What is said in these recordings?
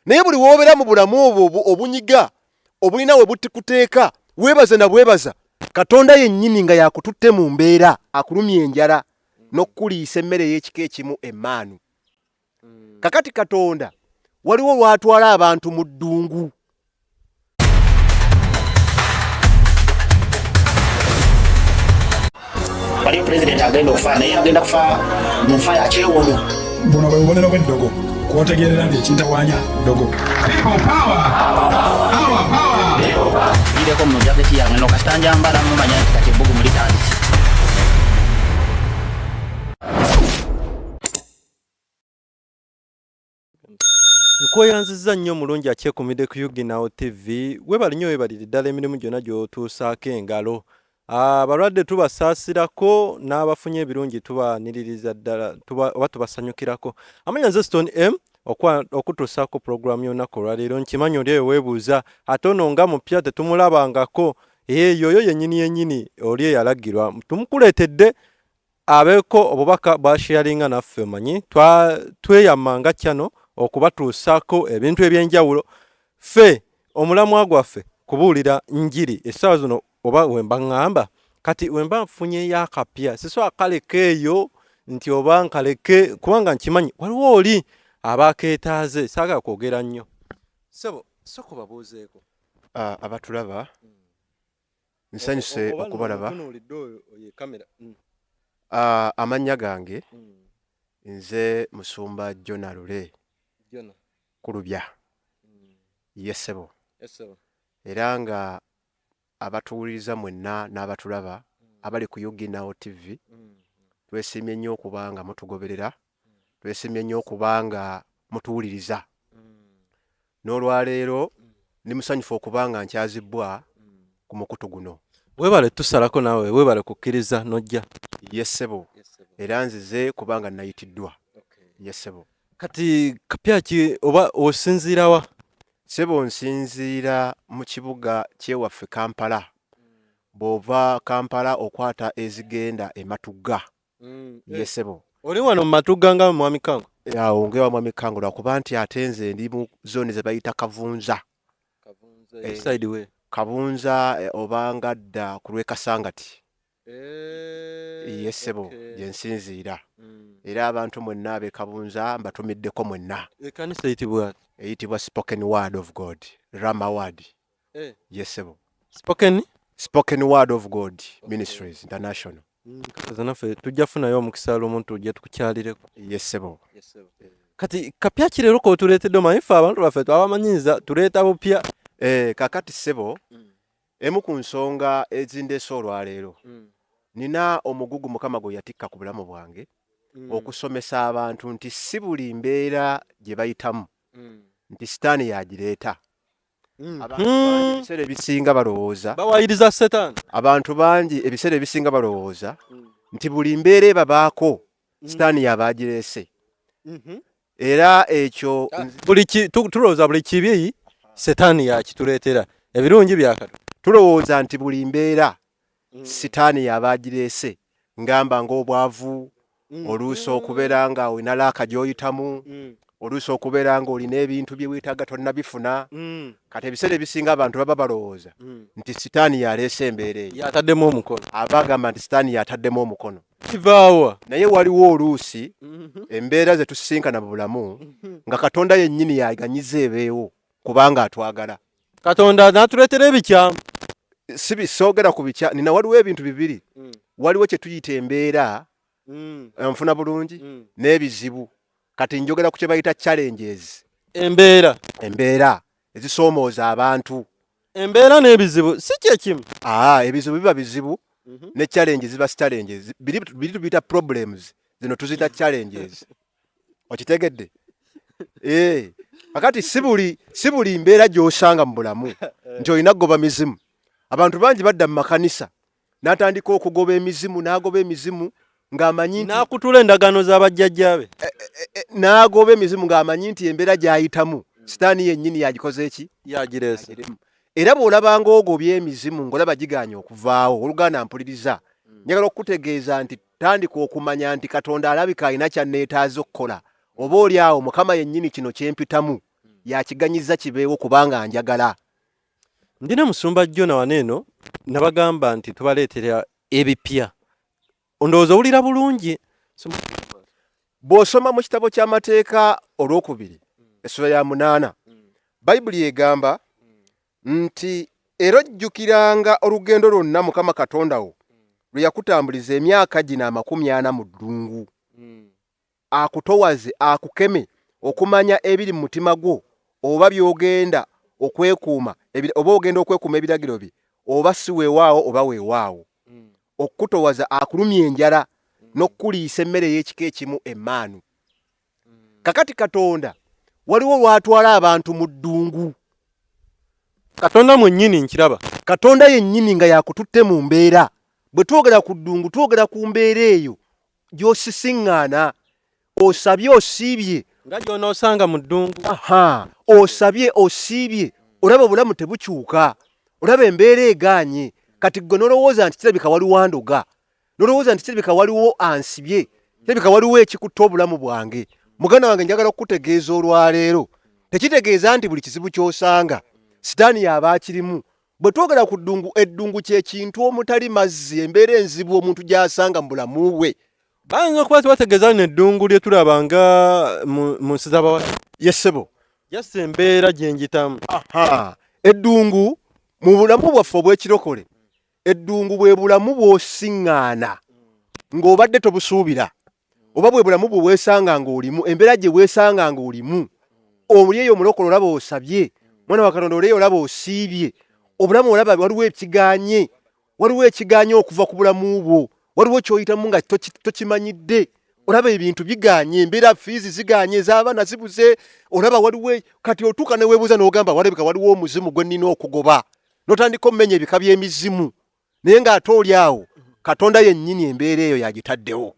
naye buli wobeera mu bulamu obwo obunyiga obulina we butikuteeka weebaza na bwebaza Katonda yennyini nga yakututte mu mbeera akulumya enjala n'okkuliisa emmere y'ekika ekimu emmaanu. Kakati Katonda waliwo lwatwala abantu mu ddungu. Waliyo president agenda okufa naye agenda kufa mu nfa ya kyewono. Buno bwe bubonero bw'eddogo kwotegerera nti ekintawanya ddogo. Ireko mu jaketi yange no kasitanja mbala mumanya nti kati ebbugu mulitandise. Nkweyanziza nnyo mulungi akyekumidde ku Yuginawo TV. Webali nnyo webalire ddala emirimu gyonna gy'otuusaako engalo. Abalwadde tubasaasirako n'abafunye ebirungi tubaniririza ddala oba tubasanyukirako. Amanya nze Stone M okutuusaako pulogulaamu y'olunaku olwaleero nkimanyi oli eyo weebuuza ate ono nga mupya tetumulabangako yoyo yennyini oli eyalagirwa tumukuleetedde abeeko obubaka bwasharinga naffe omanyi tweyamanga kyano okubatuusaako ebintu ebyenjawulo ffe omulamwa gwaffe kubuulira njiri essaawa zino oba wemba ngamba kati wemba nfunyeyo akapya siso akaleka eyo nti oba nkaleke kubanga nkimanyi waliwo oli abakeetaaze saagala kwogera nnyo sebo soko babuuzeeko abatulaba nsanyuse okubalaba amannya gange nze Musumba Jona Lule Kulubya yesebo era nga abatuwuliriza mwenna n'abatulaba abali ku Yuginawo TV twesimye nnyo okubanga mutugoberera twesimye nnyo okubanga mutuwuliriza n'olwaleero ndi musanyufu okubanga nkyazibbwa ku mukutu guno. Webale tusalako naawe webale kukkiriza nojja yesebo era nzize kubanga nayitiddwa yesebo. Kati kapya ki oba osinziira wa? Sebo nsinziira mu kibuga kyewaffe Kampala. Bw'ova Kampala okwata ezigenda e Matugga. Yesebo. Oli wano mu Matugga nga Mwami Kango? Awo ngewa Mwami Kango lwakuba nti ate nze ndi mu zone ze bayita Kavunza. Side we. Kavunza obanga dda ku Lwekasangati. Yesebo gye nsinziira. Era abantu mwenna ab'e Kavunza mbatumiddeko mwenna. Ekkanisa eyitibwa? Eyitibwa Spoken Word of God. Rama Word. Yesebo. Spoken Word of God Ministries International. Naffe tujja funayo omukisa l'omuntu ojja tukukyalireko. Yesebo. Kati kapya ki leero k'otuleetedde omanyi ffe abantu baffe twabamanyiiza tuleeta bupya. Kakati sebo emu ku nsonga ezindeese olwaleero nina omugugu Mukama gwe yatikka ku bulamu bwange okusomesa abantu nti si buli mbeera gye bayitamu nti sitaani yagireeta. Abantu bangi ebiseera ebisinga balowooza bawayiriza Setaani. Abantu bangi ebiseera ebisinga balowooza nti buli mbeera ebabaako sitaani yabagireese. Era ekyo tulowooza buli kibi Setaani yakituleetera ebirungi byakatu tulowooza nti buli mbeera sitaani yabagireese ngamba ng'obwavu oluusi okubeera nga olina laaka gy'oyitamu oluusi okubeera nga olina ebintu bye weetaaga tonnabifuna. Kati ebiseera ebisinga abantu baba balowooza nti sitaani yaleese embeera eyo yataddemu omukono. abagamba nti sitaani yataddemu omukono. Kivaawa naye waliwo oluusi embeera ze tusisinkana mu bulamu nga Katonda yennyini yaganyiza ebeewo kubanga atwagala. Katonda n'atuleetera ebikyamu. Soogera ku bikya nina waliwo ebintu bibiri. Waliwo kye tuyita embeera nfuna bulungi n'ebizibu. Kati njogera ku kye bayita challenges. Embeera ezisoomooza abantu. Embeera n'ebizibu si kye kimu. Ebizibu biba bizibu ne challenges ziba challenges. Biri tubiyita problems zino tuzita challenges. Okitegedde? Akati si buli mbeera gy'osanga mu bulamu nti olina kugoba mizimu. Abantu bangi badda mu makanisa n'atandika okugoba emizimu n'agoba emizimu ng'amanyi nti n'akutula endagaano z'abajjajjaabe. N'agoba emizimu ng'amanyi nti embeera gy'ayitamu sitaani yennyini yagikoze eki? Yagireese. Era bw'olabanga ogobye emizimu ng'olaba gigaanye okuvaawo Oluganda mpuliriza njagala okutegeeza nti tandika okumanya nti Katonda alabika alina ky'anneetaaza okukola oba oli awo Mukama yennyini kino kyempitamu yakiganyiza kibeewo kubanga njagala. Ndina musumba Jona waneeno nabagamba nti tubaleetera ebipya. Ondowooza owulira bulungi. Bw'osoma mu kitabo ky'amateeka olwokubiri essula ya 8 Bayibuli egamba nti era ojjukiranga olugendo lwonna Mukama Katonda wo lwe yakutambuliza emyaka gino 40 mu ddungu, akutowaze akukeme okumanya ebiri mu mutima gwo, oba by'ogenda okwekuuma oba ogenda okwekuuma ebiragiro bye, oba si weewaawo oba weewaawo. Okutowaza akulumya enjala n'okkuliisa emmere y'ekika ekimu emmaanu. Kakati Katonda waliwo lwatwala abantu mu ddungu. Katonda mwennyini nkiraba. Katonda yennyini nga yakututte mu mbeera. Bwe twogera ku ddungu twogera ku mbeera eyo gy'osisiŋŋaana. Osabye osiibye. Nga gy'onoosanga mu ddungu. Osabye osiibye. Olaba obulamu tebukyuka. Olaba embeera egaanye. Kati gwe nolowooza nti kirabika waliwo andoga. Nolowooza nti kirabika waliwo ansibye. Kirabika waliwo ekikutta obulamu bwange. Muganda wange njagala okukutegeeza olwaleero. Tekitegeeza nti buli kizibu ky'osanga Sitaani yaba akirimu. Bwe twogera ku ddungu, eddungu kye kintu omutali mazzi, embeera enzibu omuntu gy'asanga mu bulamu bwe. Bayinza okuba tebategeeza n'eddungu lye tulaba nga mu nsi z'abawala. Yesebo. Yassa embeera gye njitamu. Eddungu mu bulamu bwaffe obw'ekirokole, eddungu bwe bulamu bw'osiŋŋaana ng'obadde tobusuubira, oba bwe bulamu bwe weesanga ng'olimu, embeera gye weesanga ng'olimu. Oli eyo omulokole olaba osabye, mwana wa Katonda oli eyo olaba osiibye, obulamu olaba waliwo ekiganye, waliwo ekiganye okuva ku bulamu bwo, waliwo ky'oyitamu nga tokimanyidde. Olaba ebintu biganye, embeera fiizi ziganye, ez'abaana zibuze, olaba waliwo kati otuuka ne weebuuza n'ogamba walabika waliwo omuzimu gwe nnina okugoba, n'otandika omumenya ebika by'emizimu, naye ng'ate oli awo Katonda yennyini embeera eyo yagitaddewo.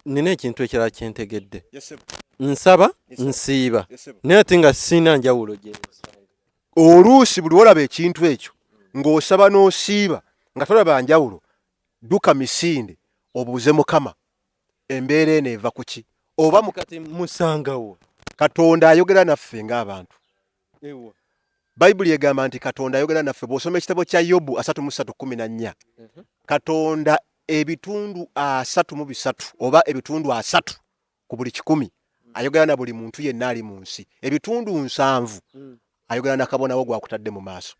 Nina ekintu ekirala kyentegedde. Nsaba, nsiiba, naye ate nga sina njawulo gye. Oluusi buli olaba ekintu ekyo ng'osaba n'osiiba nga tolaba njawulo, dduka misinde obuuze Mukama embeera eno eva ku ki, oba Kati musangawo. Katonda ayogera naffe ng'abantu. Bayibuli egamba nti Katonda ayogera naffe. Bw'osoma ekitabo kya Yobu 33:14 Katonda ebitundu 33 oba ebitundu 3 ku buli 100 ayogera na buli muntu yenna ali mu nsi. Ebitundu 7 ayogera na kabonawo gwakutadde mu maaso.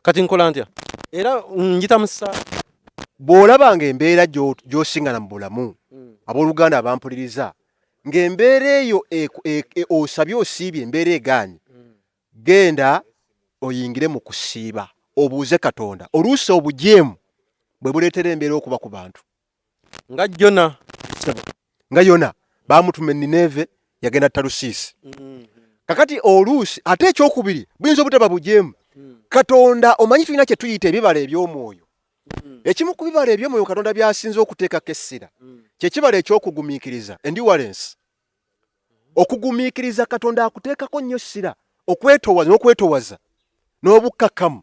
Kati nkola ntya? Era njita musa. Bw'olabanga embeera gy'osiŋŋana mu bulamu, abooluganda abampuliriza, ng'embeera eyo osabye osiibye embeera egaanye, genda oyingire mu kusiiba, obuuze Katonda. Oluusi obujeemu bwe buleetera embeera okuba ku bantu. Nga Jona. Nga Yona baamutuma e Nineve, yagenda Talusiisi. Kakati oluusi ate ekyokubiri buyinza obutaba bujeemu. Katonda omanyi tulina kye tuyita ebibala eby'omwoyo. Ekimu ku bibala eby'omwoyo Katonda by'asinze okuteekako essira kye kibala ekyokugumiikiriza, endurance. Okugumiikiriza Katonda akuteekako nnyo ssira, n'okwetowaza n'obukkakkamu.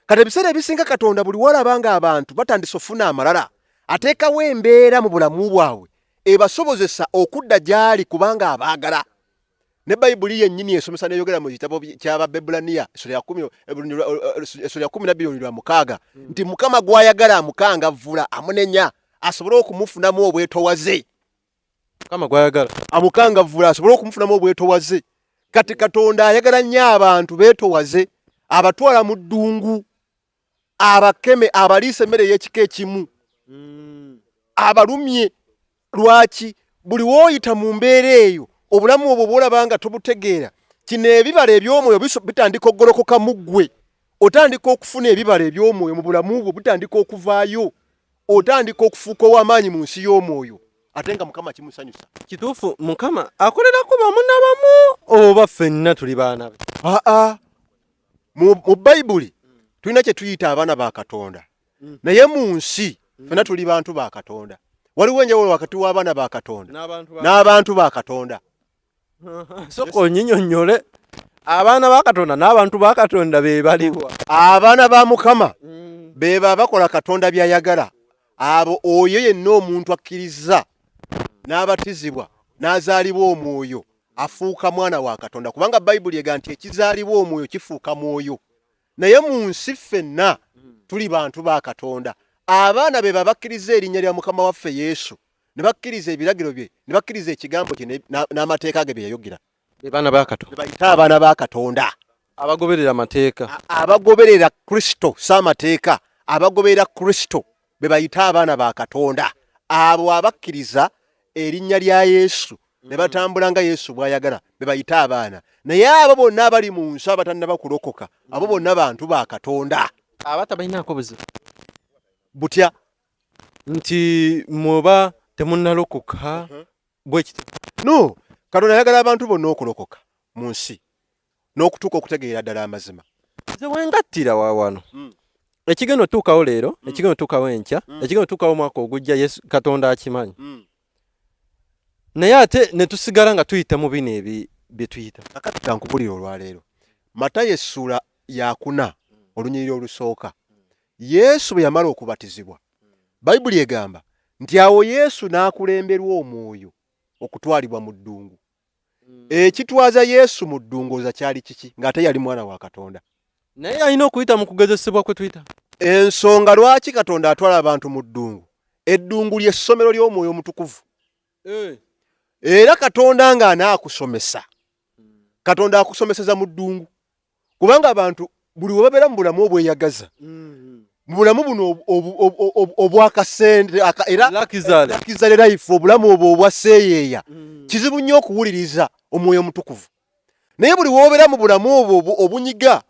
Kati ebiseera ebisinga Katonda buli walaba ng'abantu batandise ofuna amalala, ateekawo embeera mu bulamu bwabwe ebasobozesa okudda gy'ali kubanga abaagala. Ne Bayibuli yennyini esomesa n'eyogera mu kitabo ky'Abaebbulaniya essula ya 12:6 nti Mukama gw'ayagala amukangavvula, amunenya asobole okumufunamu obwetowaze. Mukama gw'ayagala amukangavvula asobole okumufunamu obwetowaze. Kati Katonda ayagala nnyo abantu beetowaze, abatwala mu ddungu, abakeme, abaliisa emmere y'ekika ekimu, abalumye. Lwaki? Buli w'oyita mu mbeera eyo obulamu obwo bw'olaba nga tobutegeera, kino ebibala eby'omwoyo bitandika okugolokoka mu ggwe. Otandika okufuna ebibala eby'omwoyo mu bulamu bwo, butandika okuvaayo, otandika okufuuka ow'amaanyi mu nsi y'omwoyo, ate nga Mukama kimusanyusa. Kituufu Mukama akolerako bamu na bamu oba ffenna tuli baana be? Mu Bayibuli tulina kye tuyita abaana ba Katonda, naye mu nsi ffenna tuli bantu ba Katonda. Waliwo enjawulo wakati w'abaana ba Katonda n'abantu ba Katonda. Soko onnyinyonnyole. Abaana ba Katonda n'abantu ba Katonda be baliwa? Abaana ba Mukama be bakola Katonda by'ayagala. Abo oyo yenna omuntu akkiriza n'abatizibwa n'azaalibwa omwoyo afuuka mwana wa Katonda kubanga Bayibuli ega nti ekizaalibwa omwoyo kifuuka mwoyo. Naye mu nsi ffenna tuli bantu ba Katonda. Abaana be babakkiriza erinnya lya Mukama waffe Yesu ne bakkiriza ebiragiro bye ne bakkiriza ekigambo kye n'amateeka ge bye yayogera. Be baana ba Katonda. Bayita abaana ba Katonda. Abagoberera amateeka. Abagoberera Kristo s'amateeka. Abagoberera Kristo be bayita abaana ba Katonda. Abo abakkiriza erinnya lya Yesu ne batambula nga Yesu bw'ayagala be bayita abaana. Naye abo bonna abali mu nsi abatannaba kulokoka abo bonna bantu ba Katonda. Abatabalinaako buzibu Butya nti muba temunnalokoka bwe kiti. no, Katonda ayagala abantu bonna okulokoka mu nsi n'okutuuka okutegeera ddala amazima. Nze wengattira wano ekigenda otuukawo leero, ekigenda otuukawo enkya, ekigenda otuukawo omwaka ogujja Yesu Katonda akimanyi. Naye ate ne tusigala nga tuyita mu bino bye tuyita. Kakati kankubulira olwaleero. Matayo essula ya 4 olunyiriri olusooka. Yesu bwe yamala okubatizibwa, Bayibuli egamba nti awo Yesu n'akulemberwa omwoyo okutwalibwa mu ddungu. Ekitwaza Yesu mu ddungu oza kyali kiki ng'ate yali mwana wa Katonda. Naye alina okuyita mu kugezesebwa kwe tuyita. Ensonga lwaki Katonda atwala abantu mu ddungu? Eddungu ly'essomero ly'omwoyo omutukuvu. Era Katonda ng'anaakusomesa, Katonda akusomeseza mu ddungu. Kubanga abantu buli we babeera mu bulamu obweyagaza, mu bulamu buno obwakasente era lakizale life, obulamu obwo obwaseeyeeya, kizibu nnyo okuwuliriza omwoyo omutukuvu. Naye buli wobeera mu bulamu obwo obunyiga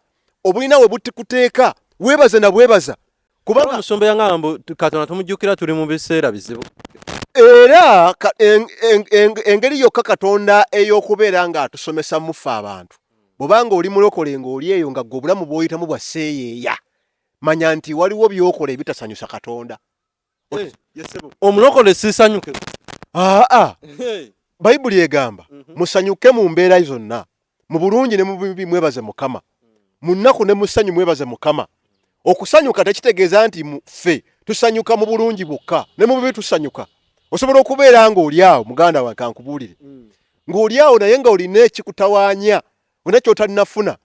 obulina we butikuteeka weebaze na bwebaza kubanga omusomba yangamba Katonda tumujjukira tuli mu biseera bizibu. Era engeri yokka Katonda ey'okubeera ng'atusomesa mufe abantu. Bw'obanga oli mulokole ng'oli eyo nga gwe obulamu bw'oyitamu bwaseeyeeya, manya nti waliwo by'okola ebitasanyusa Katonda. Omulokole sisanyuke. Bayibuli egamba musanyuke mu mbeera zonna, mu bulungi ne mu bubi mwebaze Mukama, mu nnaku ne mu ssanyu mwebaze Mukama. Okusanyuka tekitegeeza nti ffe tusanyuka mu bulungi bwokka ne mu bubi tusanyuka. Osobola okubeera ng'oli awo, muganda wange kankubuulire, ng'oli awo naye nga olina ekikutawaanya, olina ky'otalinafuna.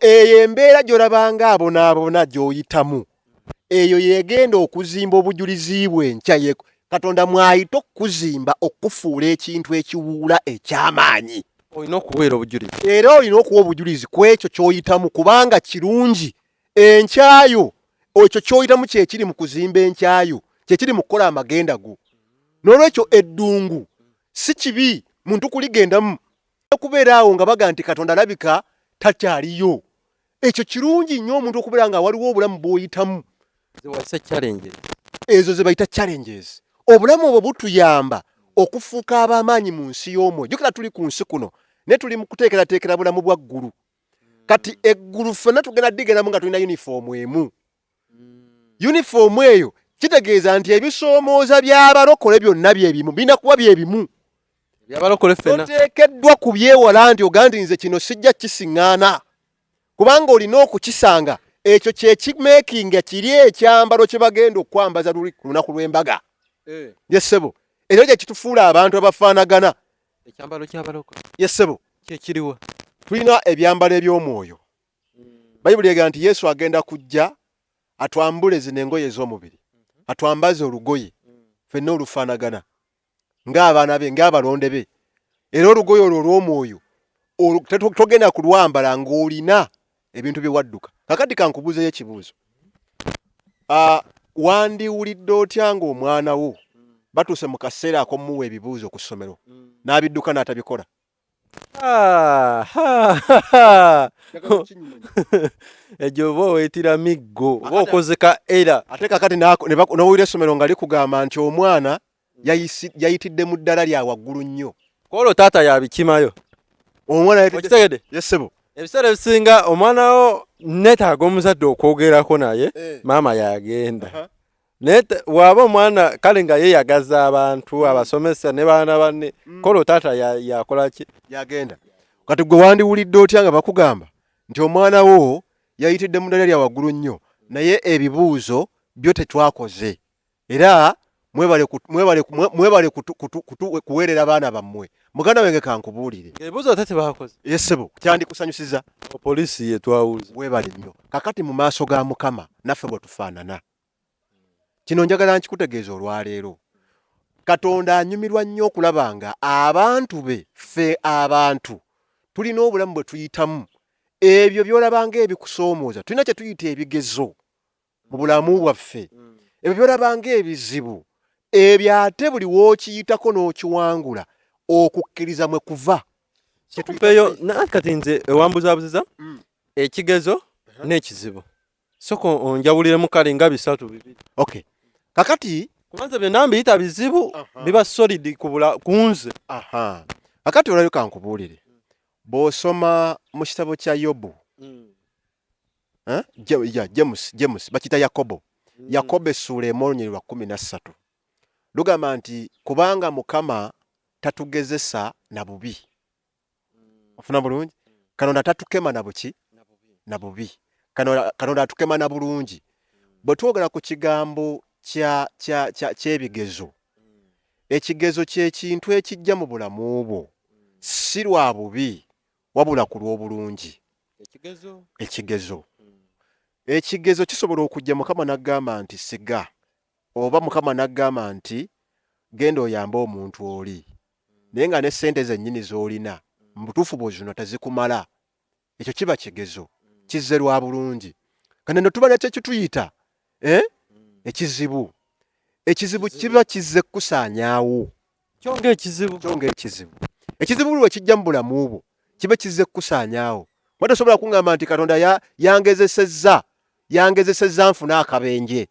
Eyo embeera gy'olabanga abonaabona gy'oyitamu, eyo yegenda okuzimba obujulizi bwe enkya. Katonda mwayita okukuzimba okufuula ekintu ekiwuula eky'amaanyi. Olina okuweera obujulizi. Era olina okuwa obujulizi ku ekyo ky'oyitamu kubanga kirungi. Enkyayo ekyo ky'oyitamu kye kiri mu kuzimba enkyayo, kye kiri mu kukola amagenda go. N'olwekyo eddungu si kibi muntu kuligendamu. Okubeera awo nga baga nti Katonda alabika takyaliyo, ekyo kirungi nnyo omuntu okubeera nga waliwo obulamu bw'oyitamu. Ezo ze bayita challenges. Obulamu obwo butuyamba okufuuka ab'amaanyi mu nsi y'omwoyo. Jjukira tuli ku nsi kuno ne tuli mu kuteekerateekera bulamu bwa ggulu. Kati eggulu ffenna tugenda digeramu nga tulina yunifoomu emu. Yunifoomu eyo kitegeeza nti ebisoomooza by'abalokole byonna byebimu, birina kuba byebimu. By'abalokole ffenna oteekeddwa ku byewala nti ogaa nti nze kino sijja kisiŋŋaana, kubanga olina okukisanga ekyo kye kimeekinga kiri ekyambalo kye bagenda okwambaza ku lunaku lw'embaga. Yesebo, era kye kitufuula abantu abafaanagana. Ekyambalo ky'abalokole. Yesebo, kye kiriwa? Tulina ebyambalo eby'omwoyo. Bayibuli egamba nti Yesu agenda kujja atwambule zino engoye ez'omubiri, atwambaze olugoye ffenna olufaanagana ng'abaana be, ng'abalonde be. Era olugoye olwo olw'omwoyo togenda kulwambala ng'olina ebintu bye wadduka. Kakati kankubuuzeyo ekibuuzo. Wandiwulidde otya ng'omwana wo batuuse mu kaseera ak'omuwa ebibuuzo ku ssomero n'abidduka n'atabikola? Egyo oba oweetira miggo oba okozeka era. Ate kakati n'owulira essomero nga likugamba nti omwana yayitidde mu ddala lya waggulu nnyo. Kwolwo taata yabikimayo. Omwana okitegedde? Yesebo. Ebiseera ebisinga omwana wo neetaaga omuzadde okwogerako naye, maama yagenda. Waaba omwana kale nga yeeyagaza abantu abasomesa ne baana banne, kwolwo taata yakola ki? Yagenda. Kati gwe wandiwulidde otya nga bakugamba nti omwana wo yayitidde mu ddala lya waggulu nnyo naye ebibuuzo byo tetwakoze, era mwebale kuweerera abaana bammwe. Muganda wange kankubuulire. Ebuuzo tate bakoze. Yesebo kyandi kusanyusiza. Poliisi ye twawuza. Webale nnyo. Kakati mu maaso ga Mukama naffe bwe tufaanana. Kino njagala nkikutegeeza olwaleero. Katonda anyumirwa nnyo okulaba nga abantu be ffe abantu tulina obulamu bwe tuyitamu. Ebyo by'olabanga ebikusoomooza tulina kye tuyita ebigezo mu bulamu bwaffe. Ebyo by'olabanga ebizibu ebyo ate buli w'okiyitako n'okiwangula okukkiriza mwe kuva. Kyetufeeyo nakati nze ewambuzabuziza ekigezo n'ekizibu. Soko onjawuliremu kale nga bisatu bibiri. Okay. Kakati kubanza byonna mbiyita bizibu biba solid kunze. Kakati olabyo kankubuulire. Bw'osoma mu kitabo kya Yobu. James bakita Yakobo. Yakobo essula emu lwa 13. Lugamba nti kubanga Mukama tatugezesa na bubi. Ofuna bulungi? Katonda tatukema na buki? Na bubi. Katonda atukema na bulungi. Bwe twogera ku kigambo ky'ebigezo. Ekigezo ky'ekintu ekijja mu bulamu bwo si lwa bubi wabula ku lw'obulungi. Ekigezo kisobola okujja Mukama n'agamba nti siga, oba Mukama n'agamba nti genda oyambe omuntu oli, naye nga ne ssente zennyini z'olina mu butuufu bw'ozino tezikumala. Ekyo kiba kigezo kizze lwa bulungi. Kano nno tuba nakyo kituyita ekizibu. Ekizibu kiba kizze kusaanyaawo. Kyonga ekizibu. Ekizibu bwe kijja mu bulamu bwo kiba kizze kusaanyaawo. Watasobola kuŋŋamba nti Katonda yangezesezza nfuna akabenje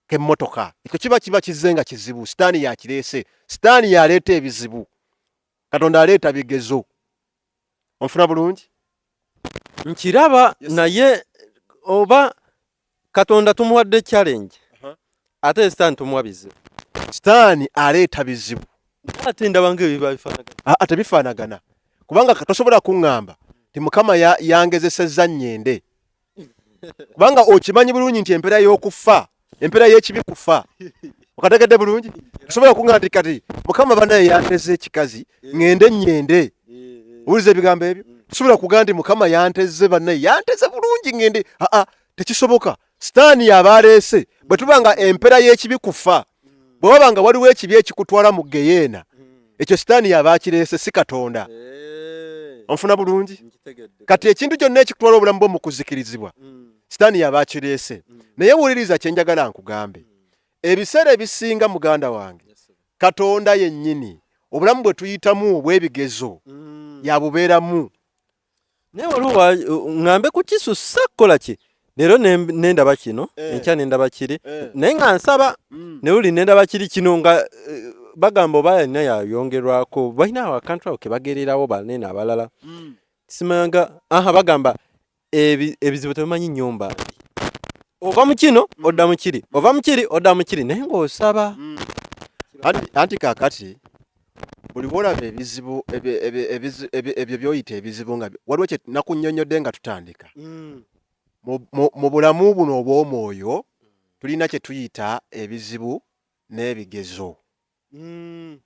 k'emmotoka. Ekyo kiba kizze nga kizibu. Sitaani yakireese. Sitaani yaleeta ebizibu. Katonda aleeta bigezo. Onfuna bulungi? Nkiraba naye oba Katonda tumuwadde challenge. Ate sitaani tumuwa bizibu. Sitaani aleeta bizibu. Ate ndabanga ebiba bifaanagana. Tebifaanagana. Kubanga tosobola kuŋŋamba nti Mukama yangezesezza nnyende. Kubanga okimanyi bulungi nti empeera y'okufa, empeera y'ekibi kufa. Okategedde bulungi? Tosobola kuŋŋamba nti kati Mukama bannaye yanteze ekikazi ŋŋende nnyende. Owuliza ebigambo ebyo? Tosobola kugamba nti Mukama yanteze bannaye yanteze bulungi ŋŋende. Tekisoboka. Sitaani yaba aleese bwe tuba nga empeera y'ekibi kufa. Bwe waba nga waliwo ekibi ekikutwala mu geyeena, ekyo sitaani yaba akireese si Katonda. Onfuna bulungi? Kati ekintu kyonna ekikutwala obulamu bwo mu kuzikirizibwa sitaani yaba akireese. Naye wuliriza kye njagala nkugambe. Ebiseera ebisinga muganda wange Katonda yennyini obulamu bwe tuyitamu obw'ebigezo yabubeeramu. Naye waliwo ŋŋambe ku kisussa kukola ki? Leero nendaba kino, enkya nendaba kiri, naye nga nsaba ne wuli nendaba kiri kino nga bagamba oba yalina yayongerwako, balina akantu awo ke bagererawo banene abalala. Tisimanga bagamba ebizibu tebimanyi nnyumba. Ova mu kino odda mu kiri, ova mu kiri odda mu kiri, naye ng'osaba. Anti kaakati buli bw'olaba ebizibu ebyo by'oyita ebizibu nga waliwo kye nakunnyonnyodde nga tutandika. Mu bulamu buno obw'omwoyo tulina kye tuyita ebizibu n'ebigezo.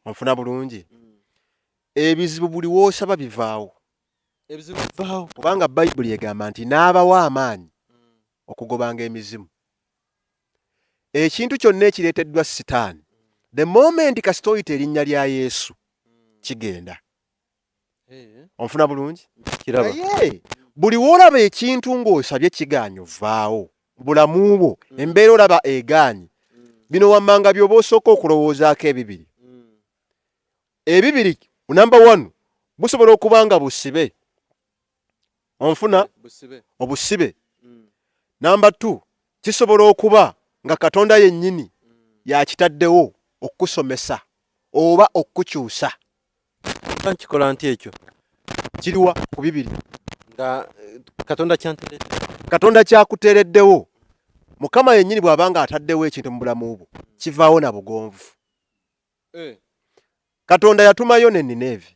Onfuna bulungi? Ebizibu buli w'osaba bivaawo. Kubanga Bayibuli egamba nti n'abawa amaanyi okugobanga emizimu. Ekintu kyonna ekireeteddwa Sitaani, the moment kasita oyita erinnya lya Yesu kigenda. Onfuna bulungi? Naye buli w'olaba ekintu ng'osabye kigaanyi ovaawo. Bulamu bwo embeera olaba egaanyi. Bino wammanga by'oba osooka okulowoozaako ebibiri. Ebibiri number 1 busobola okuba nga busibe. Onfuna? Obusibe. Number 2 kisobola okuba nga Katonda yennyini yakitaddewo okukusomesa oba okukukyusa. Nkikola nti ekyo kiriwa ku bibiri? Nga Katonda kyanteredde. Katonda kyakuteereddewo. Mukama yennyini bw'abanga ataddewo ekintu mu bulamu bwo kivaawo na bugonvu. Katonda yatumayo ne Nineeve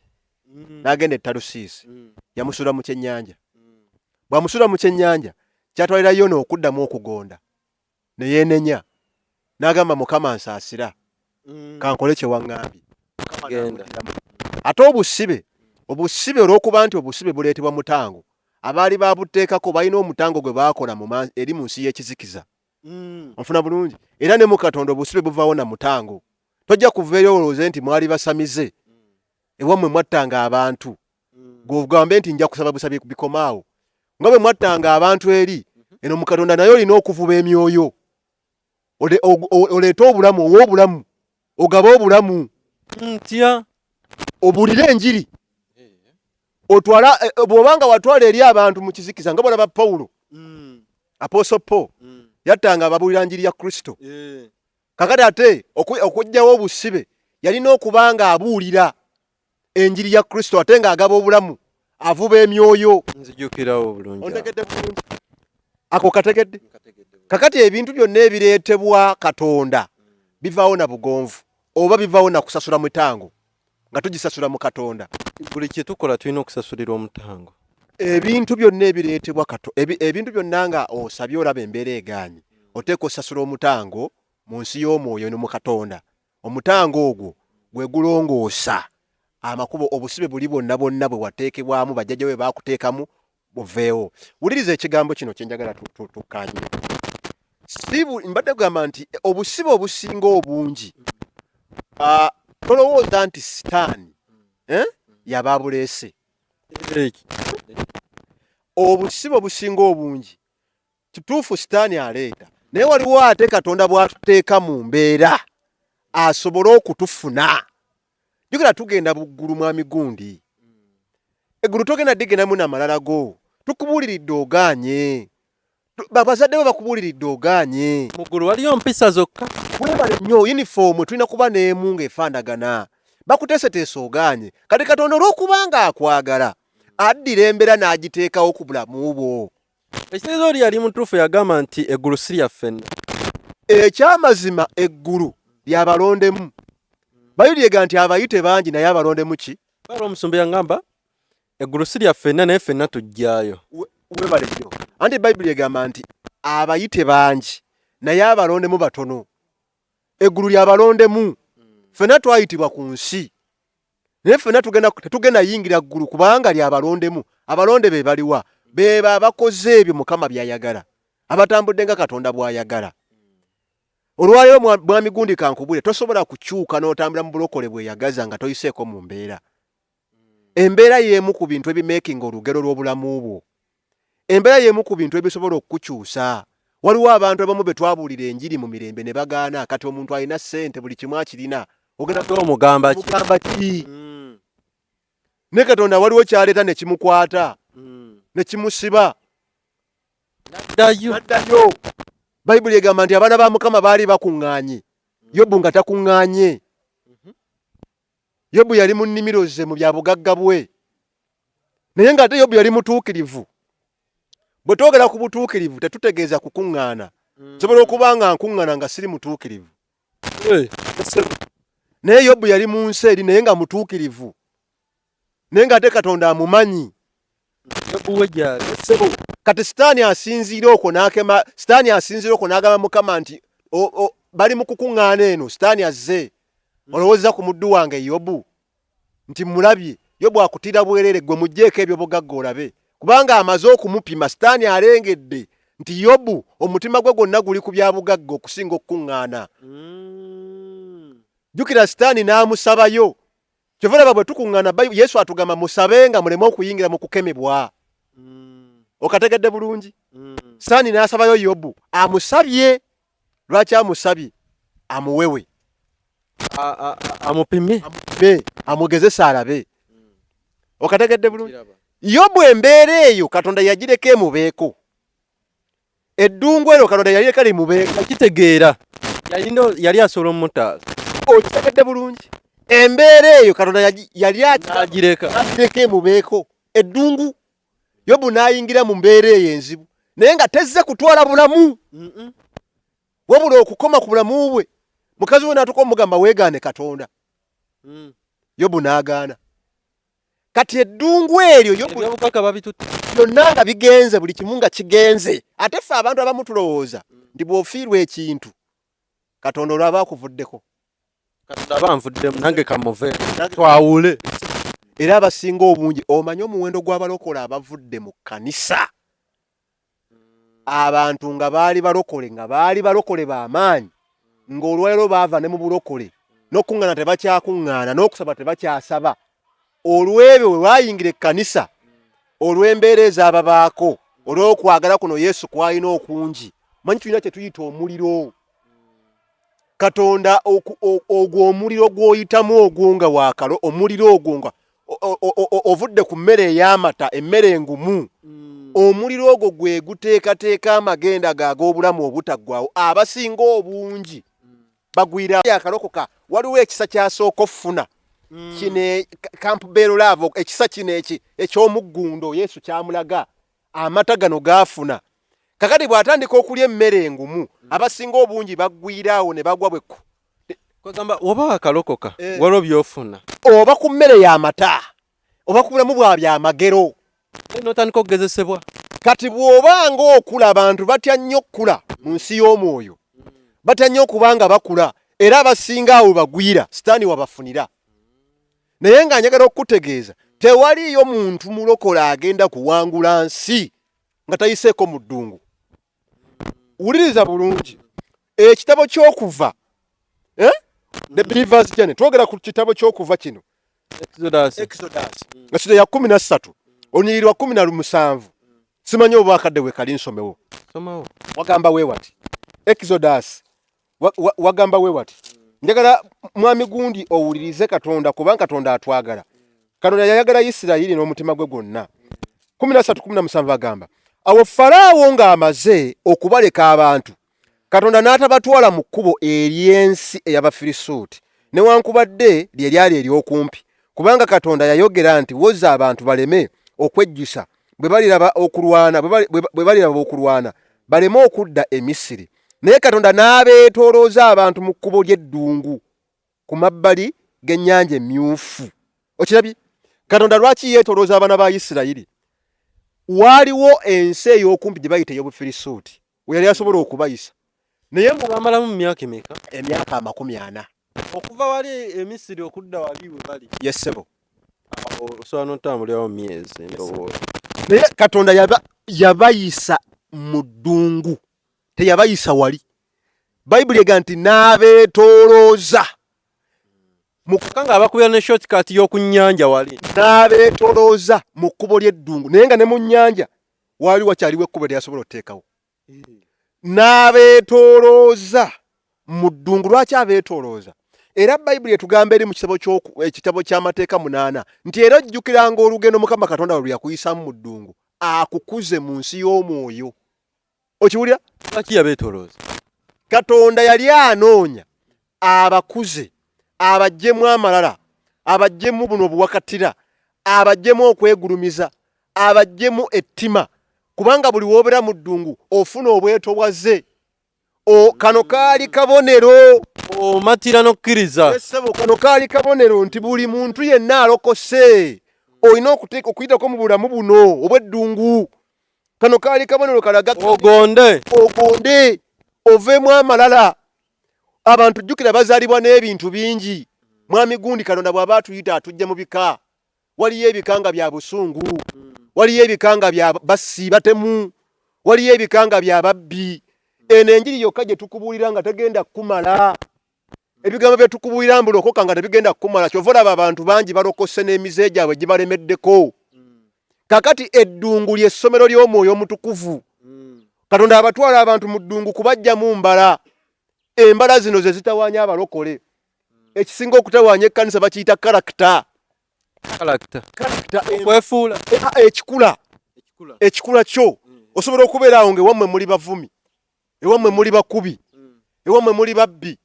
n'agenda e Talusiisi, yamusula mu kyennyanja. Bw'amusula mu kyennyanja kyatwalira Yona okuddamu okugonda ne yeenenya n'agamba Mukama nsaasira. kankole kye waŋŋambye Genda. ate obusibe olw'okuba nti obusibe buleetebwa mutango abaali babuteekako balina omutango gwe baakola eri mu nsi y'ekizikiza onfuna bulungi era ne mu Katonda obusibe buvaawo na mutango tojja kuveeyo olowooze nti mwali basamize ewammwe mwattanga abantu gweogambe nti nja kusaba busabe bikomaawo nga bwe mwattanga abantu eri eno mu Katonda naye olina okuvuba emyoyo oleete obulamu ow'obulamu ogaba obulamu ntya obulire enjiri otwala bw'obanga watwala eri abantu mu kizikiza nga bolaba Pawulo Apostle Paul yattanga ababuulira njiri ya Kristo kakati ate okujjawo obusibe yalina okuba nga abuulira enjiri ya Kristo ate ng'agaba obulamu avuba emyoyo nzijukirawo bulungi ontegedde bulungi ako kategedde kakati ebintu byonna ebireetebwa Katonda bivaawo na bugonvu oba bivaawo na kusasula mutango nga tugisasula mu Katonda buli kye tukola tulina okusasulira omutango ebintu byonna ebireetebwa ebintu byonna nga osabye olaba embeera egaanyi oteeka osasula omutango mu nsi y'omwoyo ne mu Katonda omutango ogwo gwe gulongoosa amakubo obusibe buli bonna bwe wateekebwamu bajjajja bwe baakuteekamu buveewo wuliriza ekigambo kino kye njagala tukkaanye mbadde kugamba nti obusibe obusinga obungi tolowooza nti sitaani yababuleese obusibe obusinga obungi kituufu sitaani aleeta naye waliwo ate Katonda bw'atuteeka mu mbeera asobole okutufuna jukira tugenda buggulu mwami gundi eggulu togenda digendamu n'amalala go tukubuuliridde ogaanye bazadde bo bakubuuliridde ogaanye mu ggulu waliyo mpisa zokka webale nnyo yunifoomu tulina kuba n'emu ng'efaanagana bakuteeseteese ogaanye kati Katonda olw'okuba nga akwagala addira embeera n'agiteekawo ku bulamu bwo ekitegeeza oli yali mutuufu yagamba nti eggulu si lyaffe ekyamazima eggulu lyabalondemu bayuli ega nti abayite bangi naye abalondemu ki bala omusumba yangamba eggulu si lyaffe naye ffenna tujjaayo webale nnyo anti bayibuli egamba nti abayite bangi naye abalondemu batono eggulu lyabalondemu ffenna twayitibwa ku nsi naye ffenna tetugenda yingira ggulu kubanga lyabalondemu abalonde be baliwa bebo abakoze ebyo Mukama by'ayagala abatambudde nga Katonda bw'ayagala olwaleero mwami gundi kankubule tosobola kukyuka n'otambula mu bulokole bweyagaza nga toyiseeko mu mbeera embeera y'emu ku bintu ebimeekinga olugero lw'obulamu bwo embeera y'emu ku bintu ebisobola okukukyusa waliwo abantu abamu be twabuulira enjiri mu mirembe ne bagaana kati omuntu alina ssente buli kimu akirina ogenda omugamba ki ne Katonda waliwo kyaleeta ne kimukwata ne kimusiba naddayo bayibuli egamba nti abaana ba Mukama baali bakuŋŋaanye Yobu nga takuŋŋaanye Yobu yali mu nnimiro ze mu bya bugagga bwe naye ng'ate Yobu yali mutuukirivu bwe twogera ku butuukirivu tetutegeeza kukuŋŋaana nsobola okuba nga nkuŋŋaana nga siri mutuukirivu naye Yobu yali mu nsi eri naye nga mutuukirivu naye ng'ate Katonda amumanyi kati sitaani asinziira okwo n'agamba Mukama nti bali mu kukuŋŋaana eno sitaani azze olowooza ku muddu wange Yobu nti mulabye Yobu akutira bwerere gwe mugjeeko ebyo bugagga olabe kubanga amaze okumupima sitaani alengedde nti Yobu omutima gwe gwonna guli ku bya bugagga okusinga okukuŋŋaana jjukira sitaani n'amusabayo kyova olaba bwe tukuŋŋaana Yesu atugamba musabe nga muleme okuyingira mu kukemebwa okategedde bulungi sitaani n'asabayo Yobu amusabye lwaki amusabye amuwewe amupime amugezese alabe okategedde bulungi Yobu embeera eyo Katonda yagireka emubeeko eddungu ero Katonda yalireka limubeeko kitegeera yali asobola omutaasa okitegedde bulungi embeera eyo Katonda yali agireka emubeeko eddungu Yobu n'ayingira mu mbeera eyo enzibu naye nga tezze kutwala bulamu wabula okukoma ku bulamu bwe mukazi we n'atuka omugamba weegaane Katonda Yobu n'agaana kati eddungu eryo byonna nga bigenze buli kimu nga kigenze ate ffe abantu abamu tulowooza nti bw'ofiirwa ekintu Katonda olwaba akuvuddeko Abanvuddemu nange kamuve twawule. Era abasinga obungi omanyi omuwendo gw'abalokole abavudde mu kkanisa. Abantu nga baali balokole b'amaanyi ng'olwaleero baava ne mu bulokole n'okuŋŋaana tebakyakuŋŋaana n'okusaba tebakyasaba. Olw'ebyo we baayingira ekkanisa olw'embeera ez'ababaako olw'okwagala kuno Yesu kw'alina okungi. Manyi tulina kye tuyita omuliro. Katonda ogwo omuliro gw'oyitamu ogwo nga waakalo omuliro ogwo nga ovudde ku mmere ey'amata emmere engumu. Omuliro ogwo gwe guteekateeka amagenda g'ag'obulamu obutaggwaawo. Abasinga obungi bagwira akalokoka. Waliwo ekisa kyasooka okufuna kino Campbell Love, ekisa kino eky'omuggundo Yesu kyamulaga amata gano gaafuna. Kakati bw'atandika okulya emmere engumu abasinga obungi baggwiraawo ne bagwa bweku. Kwagamba oba akalokoka waliwo by'ofuna oba ku mmere y'amata oba ku bulamu bwa byamagero. N'otandika okugezesebwa. Kati bw'obanga okula abantu batya nnyo okula mu nsi y'omwoyo. Batya nnyo okubanga bakula era abasinga awo bagwira sitaani wabafunira. Naye nga njagala okutegeeza tewaliyo muntu mulokole agenda kuwangula nsi nga tayiseeko mu ddungu. Wuliriza bulungi ekitabo ky'okuva The Believer's Journey, twogera ku kitabo ky'okuva kino Exodus nga kino ya 13 olunyiriri lwa 17. Simanyi oba akadde we kali nsomewo. Wagamba we wati Exodus wagamba we wati njagala mwami gundi owulirize Katonda kubanga Katonda atwagala. Katonda yayagala Isirayiri n'omutima gwe gwonna. 13:17 agamba awo Falaawo ng'amaze okubaleka abantu Katonda n'atabatwala mu kkubo ery'ensi ey'Abafirisuuti newankubadde lye lyali ery'okumpi kubanga Katonda yayogera nti woza abantu baleme okwejjusa bwe baliraba okulwana baleme okudda e Misiri. Naye Katonda n'abeetoolooza abantu mu kkubo ly'eddungu ku mabbali g'ennyanja emyufu. Okirabye Katonda lwaki yeetoolooza abaana ba Isirayiri? Waaliwo ensi ey'okumpi gye bayita ey'Obufirisuuti we yali asobola okubayisa. Naye bamalamu mu myaka emeka? Emyaka 40. Okuva wali e Misiri okudda wali we bali. Yesebo. Osobola n'otambulirawo myezi ndowooza. Naye Katonda yabayisa mu ddungu teyabayisa wali. Bayibuli ega nti n'abeetoolooza mukanga abakubira ne shortcut y'oku nnyanja wali. N'abeetoolooza mu kkubo ly'eddungu naye nga ne mu nnyanja wali wakyaliwo ekkubo lyasobola oteekawo. N'abeetoolooza mu ddungu. Lwaki abeetoolooza? Era Bayibuli etugamba eri mu ekitabo ky'amateeka 8 nti era ojjukiranga olugendo Mukama Katonda lwe yakuyisamu mu ddungu akukuze mu nsi y'omwoyo. Okiwulira? Lwaki yabeetoolooza? Katonda yali anoonya abakuze abajjemu amalala abajjemu buno obuwakatira abajjemu okwegulumiza abajjemu ettima kubanga buli wobeera mu ddungu ofuna obwetobwaze. Kano kaali kabonero omatira n'okkiriza. Kano kaali kabonero nti buli muntu yenna alokose olina okuyitako mu bulamu buno obw'eddungu. Kano kaali kabonero kalaga ogonde oveemu amalala. Abantu jjukira bazaalibwa n'ebintu bingi. Mwami gundi Katonda bw'aba atuyita atujja mu bika. Waliyo ebikanga bya busungu, waliyo ebikanga bya bassi batemu, waliyo ebikanga bya babbi. Eno enjiri yokka gye tukubuulira nga tegenda kukumala. Ebigambo bye tukubuulira mbulokoka nga tebigenda kukumala. Kyova olaba abantu bangi balokose n'emize gyabwe gibalemeddeko. Kakati eddungu ly'essomero ly'omwoyo omutukuvu. Katonda abatwala abantu mu ddungu kubajja mu mbala. Embala zino ze zitawaanya abalokole. Ekisinga okutawaanya ekkanisa bakiyita karakita. Okwefuula. Ekikula kyo osobola okubeera awo ng'ewammwe muli bavumi, ewammwe muli bakubi, ewammwe muli babbi.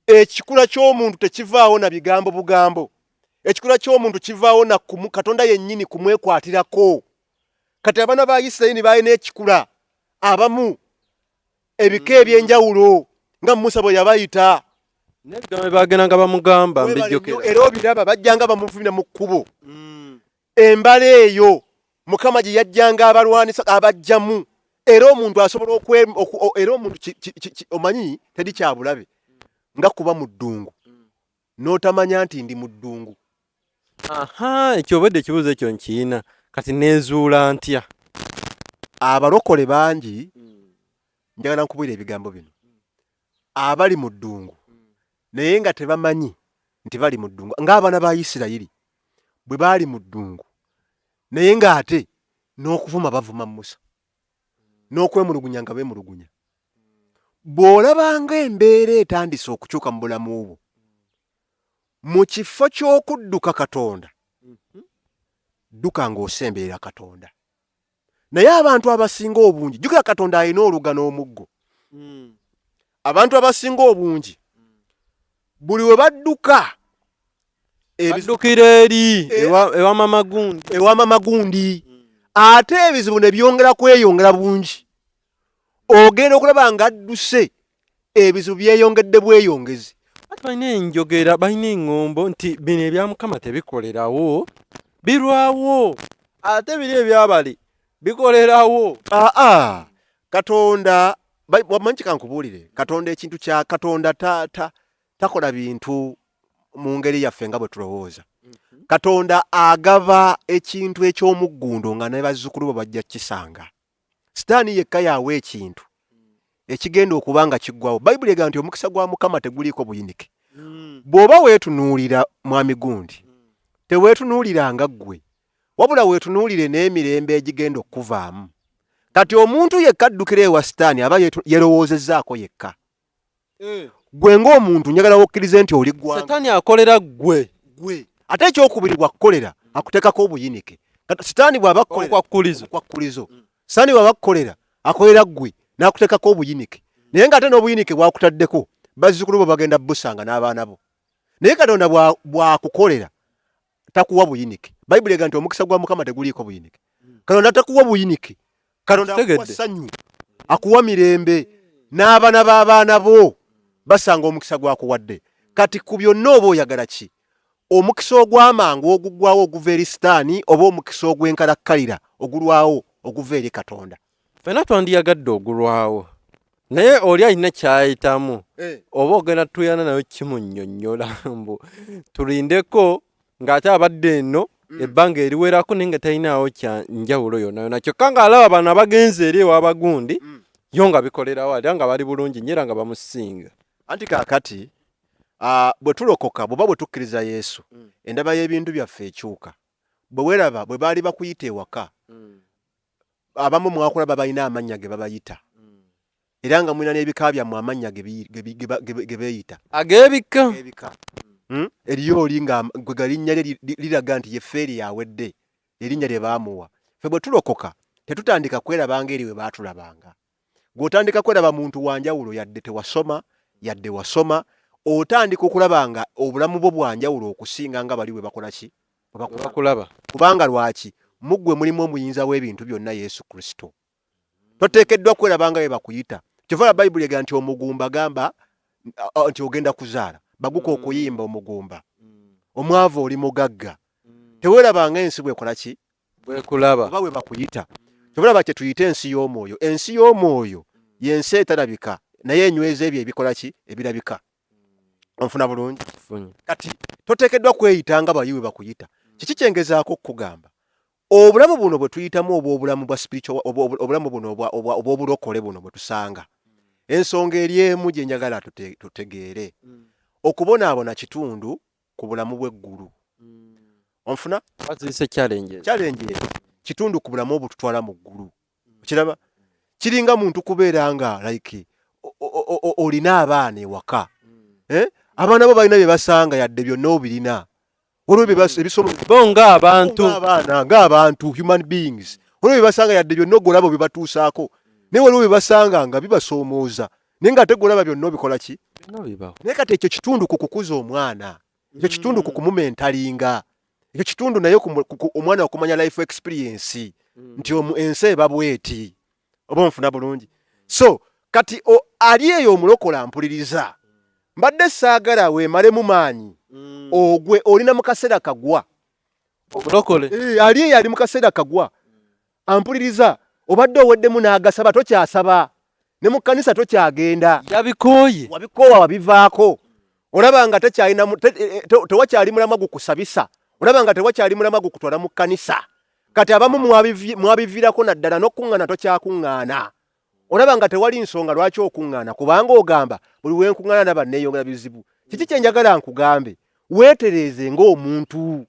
Ekikula ky'omuntu tekivaawo na bigambo bugambo. Ekikula ky'omuntu kivaawo na Katonda yennyini kumwekwatirako. Kati abaana ba Isirayiri balina ekikula abamu ebika eby'enjawulo nga Musa bwe yabayita. N'ebigambo bagendanga bamugamba mbijjukira. Era obiraba bajjanga bamuvumira mu kkubo. Embala eyo Mukama gye yajjanga abalwanisa abajjamu. Era omuntu asobola era omuntu omanyi teri kyabulabe nga kuba mu ddungu n'otamanya nti ndi mu ddungu. Aha, ekyo obadde ekibuuzo ekyo nkiina kati neezuula ntya? Abalokole bangi njagala nkubwira ebigambo bino. Abali mu ddungu naye nga tebamanyi nti bali mu ddungu, ng'abaana ba Isirayiri bwe baali mu ddungu naye ng'ate n'okuvuma bavuma Musa, n'okwemulugunya nga beemulugunya. Bw'olabanga embeera etandise okukyuka mu bulamu bwo, mu kifo ky'okudduka Katonda, dduka ng'osemberera Katonda. Naye abantu abasinga obungi, jjukira Katonda alina oluga n'omuggo. Abantu abasinga obungi buli we badduka baddukira eri ewa Mama Gundi. Ate ebizibu ne byongera kweyongera bungi. Ogenda okulaba nga adduse ebizibu byeyongedde bweyongezi. Balina enjogera, balina eŋŋombo nti bino ebya Mukama tebikolerawo, birwawo. Ate biri ebyabali bikolerawo. Katonda wamanyi kankubuulire, Katonda ekintu kya Katonda takola bintu mu ngeri yaffe nga bwe tulowooza. Katonda agaba ekintu eky'omuggundo nga ne bazzukulu bo bajja kisanga. Sitaani yekka yawe ekintu ekigenda okuba nga kiggwawo. Bayibuli egamba nti omukisa gwa Mukama teguliiko buyinike. Bw'oba weetunuulira Mwami Gundi, teweetunuulira nga ggwe, wabula weetunuulire n'emirembe egigenda okuvaamu. Kati omuntu yekka addukira ewa Sitaani aba yerowoozezzaako yekka. Gwe ng'omuntu njagala wokkirize nti oli ggwanga. Sitaani akolera ggwe. Ate ekyokubiri bw'akukolera akuteekako obuyinike. Sitaani bw'aba akukolizo. Sitaani bw'aba akukolera akolera ggwe n'akuteekako obuyinike. Naye ng'ate n'obuyinike bw'akutaddeko bazzukulu bo bagenda busanga n'abaana bo. Naye Katonda bw'akukolera takuwa buyinike. Bayibuli egamba nti omukisa gwa Mukama teguliiko buyinike. Katonda takuwa buyinike. Katonda akuwa ssanyu, akuwa mirembe, n'abaana b'abaana bo basanga omukisa gwakuwadde. Kati ku byonna oba oyagala ki? Omukisa ogw'amangu oguggwawo oguva eri Sitaani oba omukisa ogw'enkalakkalira ogulwawo oguva eri Katonda? Ffenna twandiyagadde ogulwawo, naye oli alina kyayitamu. Oba ogenda tuyana nayo kimunnyonnyola mbu tulindeko ng'ate abadde eno ebbanga eriwerako naye nga talinaawo kya njawulo yonna. Kyokka ng'alaba bano abagenze eri ewa Bagundi yo nga bikolerawo era nga bali bulungi nnyo era nga bamusinga. Anti kaakati bwe tulokoka, bw'oba bwe tukkiriza Yesu, endaba y'ebintu byaffe ekyuka. Bwe weeraba bwe baali bakuyita ewaka, abamu mwakulaba balina amannya ge babayita. Era nga mulina n'ebika byammwe amannya ge beeyita. Ag'ebika. Eriyo oli nga gwe linnya lye liraga nti ye ffeeri yawedde, erinnya lye baamuwa. Ffe bwe tulokoka tetutandika kweraba ng'eri we baatulabanga. Gw'otandika kweraba muntu wa njawulo yadde tewasoma, yadde wasoma, otandika okulaba nga obulamu bwo bwa njawulo okusinga nga bali we bakola ki? Bakulaba. Kubanga lwaki? Mu ggwe mulimu omuyinza w'ebintu byonna, Yesu Kristo. Toteekeddwa kweraba nga we bakuyita. Kyova Bayibuli egamba nti omugumba gamba nti ogenda kuzaala. Baguka okuyimba omugumba. Omwavu oli mugagga. Teweerabanga ensi bw'ekola ki? Bwekulaba. Oba we bakuyita. Kyova kye tuyita ensi y'omwoyo. Ensi y'omwoyo y'ensi etalabika naye enyweza ebyo ebikola ki? Ebirabika. Onfuna bulungi? Kati toteekeddwa kweyita nga bali we bakuyita. Kiki kyengezaako okugamba? Obulamu buno bwe tuyitamu oba obulamu bwa spiritual, obulamu buno obw'obulokole buno bwe tusanga. Ensonga eri emu gye njagala tutegeere. Okubonaabona kitundu ku bulamu bw'eggulu. Onfuna? Bazise challenge. Kitundu ku bulamu obututwala mu ggulu. Kiraba? Kiringa muntu kubeera nga like olina abaana ewaka. Abaana bo balina bye basanga yadde byonna obirina. Olwo ebisomo bo ng'abantu human beings. Olwo bye basanga yadde byonna ogolabo bye batuusaako. Naye olwo bye basanga nga bibasoomooza. Naye nga tegolaba byonna obikola ki? Naye kati ekyo kitundu ku kukuza omwana. Ekyo kitundu ku kumumentalinga. Ekyo kitundu naye omwana okumanya life experience. Nti ensi eba bweti. Oba nfuna bulungi. So kati ali eyo omulokola mpuliriza. Mbadde saagala weemalemu maanyi. Ogwe olina mu kaseera kagwa. Obulokole. Ali eyo ali mu kaseera kagwa. Ampuliriza. Obadde oweddemu n'agasaba tokyasaba. Ne mu kkanisa tokyagenda. Yabikooye. Wabikoowa wabivaako. olaba nga tewakyali mulamwa gukusabisa, olaba nga tewakyali mulamwa gukutwala mu kkanisa. Kati abamu mwabiviirako naddala n'okkuŋŋaana tokyakuŋŋaana. Olaba nga tewali nsonga lwaki okuŋŋaana, kubanga ogamba buli wenkuŋŋaana naba neeyongera bizibu. Kiki kye njagala nkugambe? Weetereeze ng'omuntu.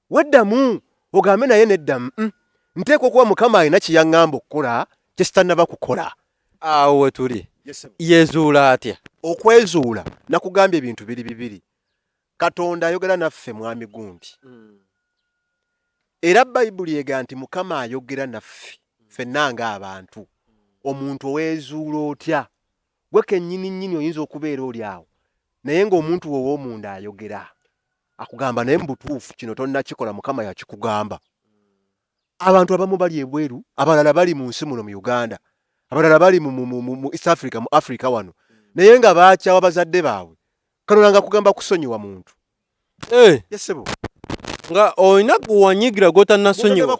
Weddamu ogambe naye neddamu. Nteekwa okuba Mukama alina kye yaŋŋamba okukola kye sitannaba kukola. Awo we tuli. Yeezuula atya? Okwezuula nakugambye ebintu bibiri. Katonda ayogera naffe mwami gundi. Era Bayibuli ega nti Mukama ayogera naffe ffenna ng'abantu. Omuntu oweezuula otya? Gwe kennyini oyinza okubeera oli awo naye ng'omuntu w'ow'omunda ayogera akugamba naye mu butuufu kino tonnakikola, Mukama yakikugamba. Abantu abamu bali ebweru, abalala bali mu nsi muno mu Uganda, abalala bali mu East Africa, mu Africa wano, naye nga baakyawa bazadde baabwe. Katonda nga kugamba kusonyiwa muntu. Yesebo nga olina guwanyigira gw'otannasonyiwa.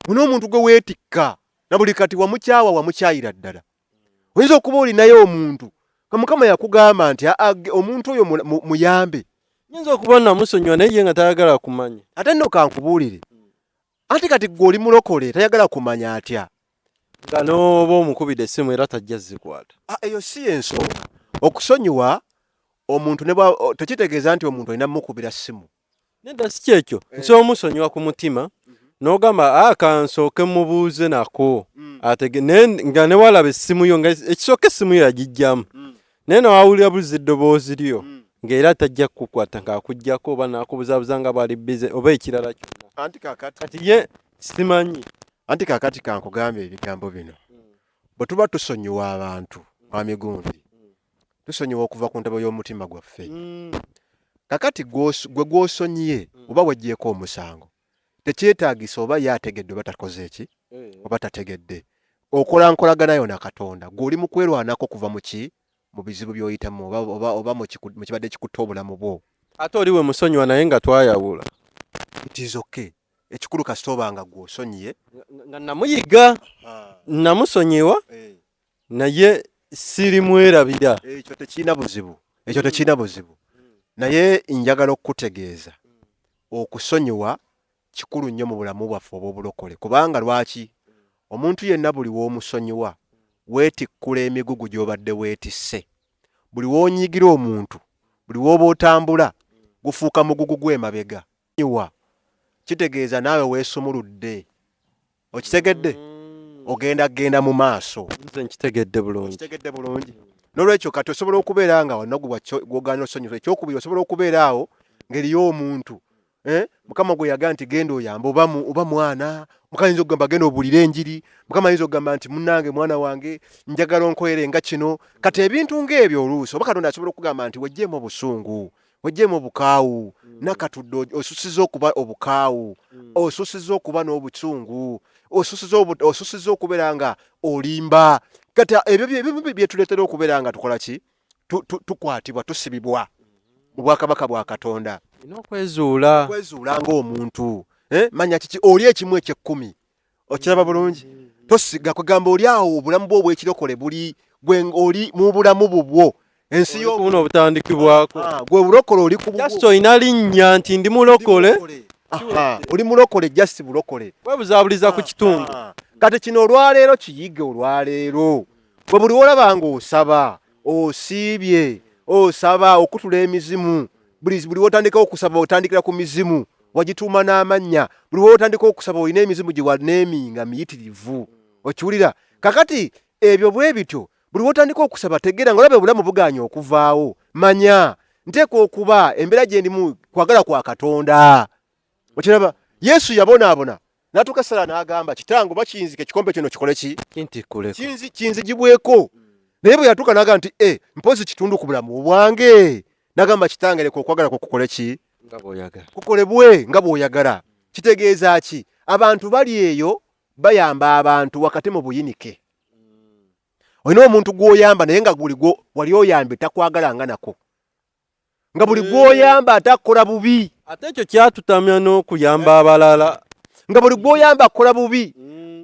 Muno omuntu gwe weetikka na buli kati wamukyawa wamukyayira ddala. Oyinza okuba olinayo omuntu nga Mukama yakugamba nti omuntu oyo muyambe. Nyinza okuba namusonyiwa naye ye nga tayagala kumanya. Ate nno kankubuulire. Ate kati gwe oli mulokole tayagala kumanya atya? Nga n'oba omukubidde essimu era tajja zikwata. Eyo si ensonga. Okusonyiwa omuntu tekitegeeza nti omuntu alina mukubira ssimu. Nedda si kyekyo. Nsobola omusonyiwa ku mutima n'ogamba kansooke mubuuze nako. Nga ne walaba essimu yo nga ekisooka essimu yo yagijjamu. Naye nawawulira buliza eddoboozi lyo ng'era tajja kukukwata ng'akuggyako oba n'akubuzaabuza nga bwali bize oba ekirala kyonna. Kati ye simanyi. Anti kaakati kankugambe ebigambo bino. Bwe tuba tusonyiwa abantu mwami gundi, tusonyiwa okuva ku ntabo y'omutima gwaffe. Kakati gwe gw'osonyiye oba weggyeko omusango, tekyetaagisa oba yategedde oba takoze eki oba tategedde. Okola nkolaganayo na Katonda. Gw'oli mu kwerwanako kuva mu ki? Mu bizibu by'oyitamu oba mu kibadde kikutte obulamu bwo. Ate oli we musonyiwa naye nga twayawula. It is okay. Ekikulu kasita oba nga gw'osonyiye. Nga namuyiga, namusonyiwa, naye siri mwerabira. Ekyo tekirina buzibu. Naye njagala okutegeeza okusonyiwa kikulu nnyo mu bulamu bwaffe obw'obulokole. Kubanga lwaki? Omuntu yenna buli w'omusonyiwa weetikkula emigugu gy'obadde weetisse. Buli w'onyigira omuntu, buli w'oba otambula, gufuuka mugugu gw'emabega. Kitegeeza naawe weesumuludde. Okitegedde? Ogenda mu maaso. Nze nkitegedde bulungi. N'olwekyo kati osobola okubeera nga wanagu gw'ogaana osonyiwa. Ekyokubiri osobola okubeera awo ng'eriyo omuntu. Mukama gwe yagaa nti genda oyamba oba mwana. Mukama ayinza okugamba genda obuulire enjiri. Mukama ayinza okugamba nti munnange mwana wange njagala onkoyere nga kino. Kati ebintu ng'ebyo oluusi oba Katonda asobola okugamba nti weggyemu obusungu, weggyemu obukaawu, nakatudde osusiza okuba obukaawu, osusiza okuba n'obusungu, osusiza okubeera nga olimba. Kati ebyo bye tuleetera okubeera nga tukola ki? Tukwatibwa, tusibibwa mu bwakabaka bwa Katonda. Okwezuula ng'omuntu. Manya kiki oli ekimu eky'ekkumi. Okiraba bulungi? Tosiga kugamba oli awo obulamu bwo obw'ekirokole buli gwe oli mu bulamu bubwo. Ensi yo buno obutandikibwako. Gwe bulokole oli ku just olina linnya nti ndi mulokole. Oli mulokole just bulokole. Webuzaabuliza ku kitundu. Kati kino olwaleero kiyige olwaleero. Bwe buli olaba ng'osaba, osiibye, osaba okutula emizimu. Buli wotandika okusaba otandikira ku mizimu. Wagituuma n'amannya. Buli wotandika okusaba olina emizimu gye waneeminga miyitirivu. Okiwulira? Kakati ebyo bwe bityo buli wotandika okusaba tegeera ng'olaba obulamu buganya okuvaawo. Manya nteekwa okuba embeera gye ndimu kwagala kwa Katonda. Okiraba? Yesu yabonaabona n'atuuka Sala n'agamba kitange oba kiyinzike ekikompe kino kikole ki? Kinzigibweko. Naye bwe yatuuka n'agamba nti mpozi kitundu ku bulamu bwange. N'agamba kitange leka okwagala kwo kukole ki? Kukolebwe nga bw'oyagala. Kitegeeza ki? Abantu bali eyo bayamba abantu wakati mu buyinike. Olina omuntu gw'oyamba naye nga wali oyambe takwagala nga nako. Nga buli gw'oyamba atakola bubi. Ate ekyo kyatutamya n'okuyamba abalala. Nga buli gw'oyamba akola bubi.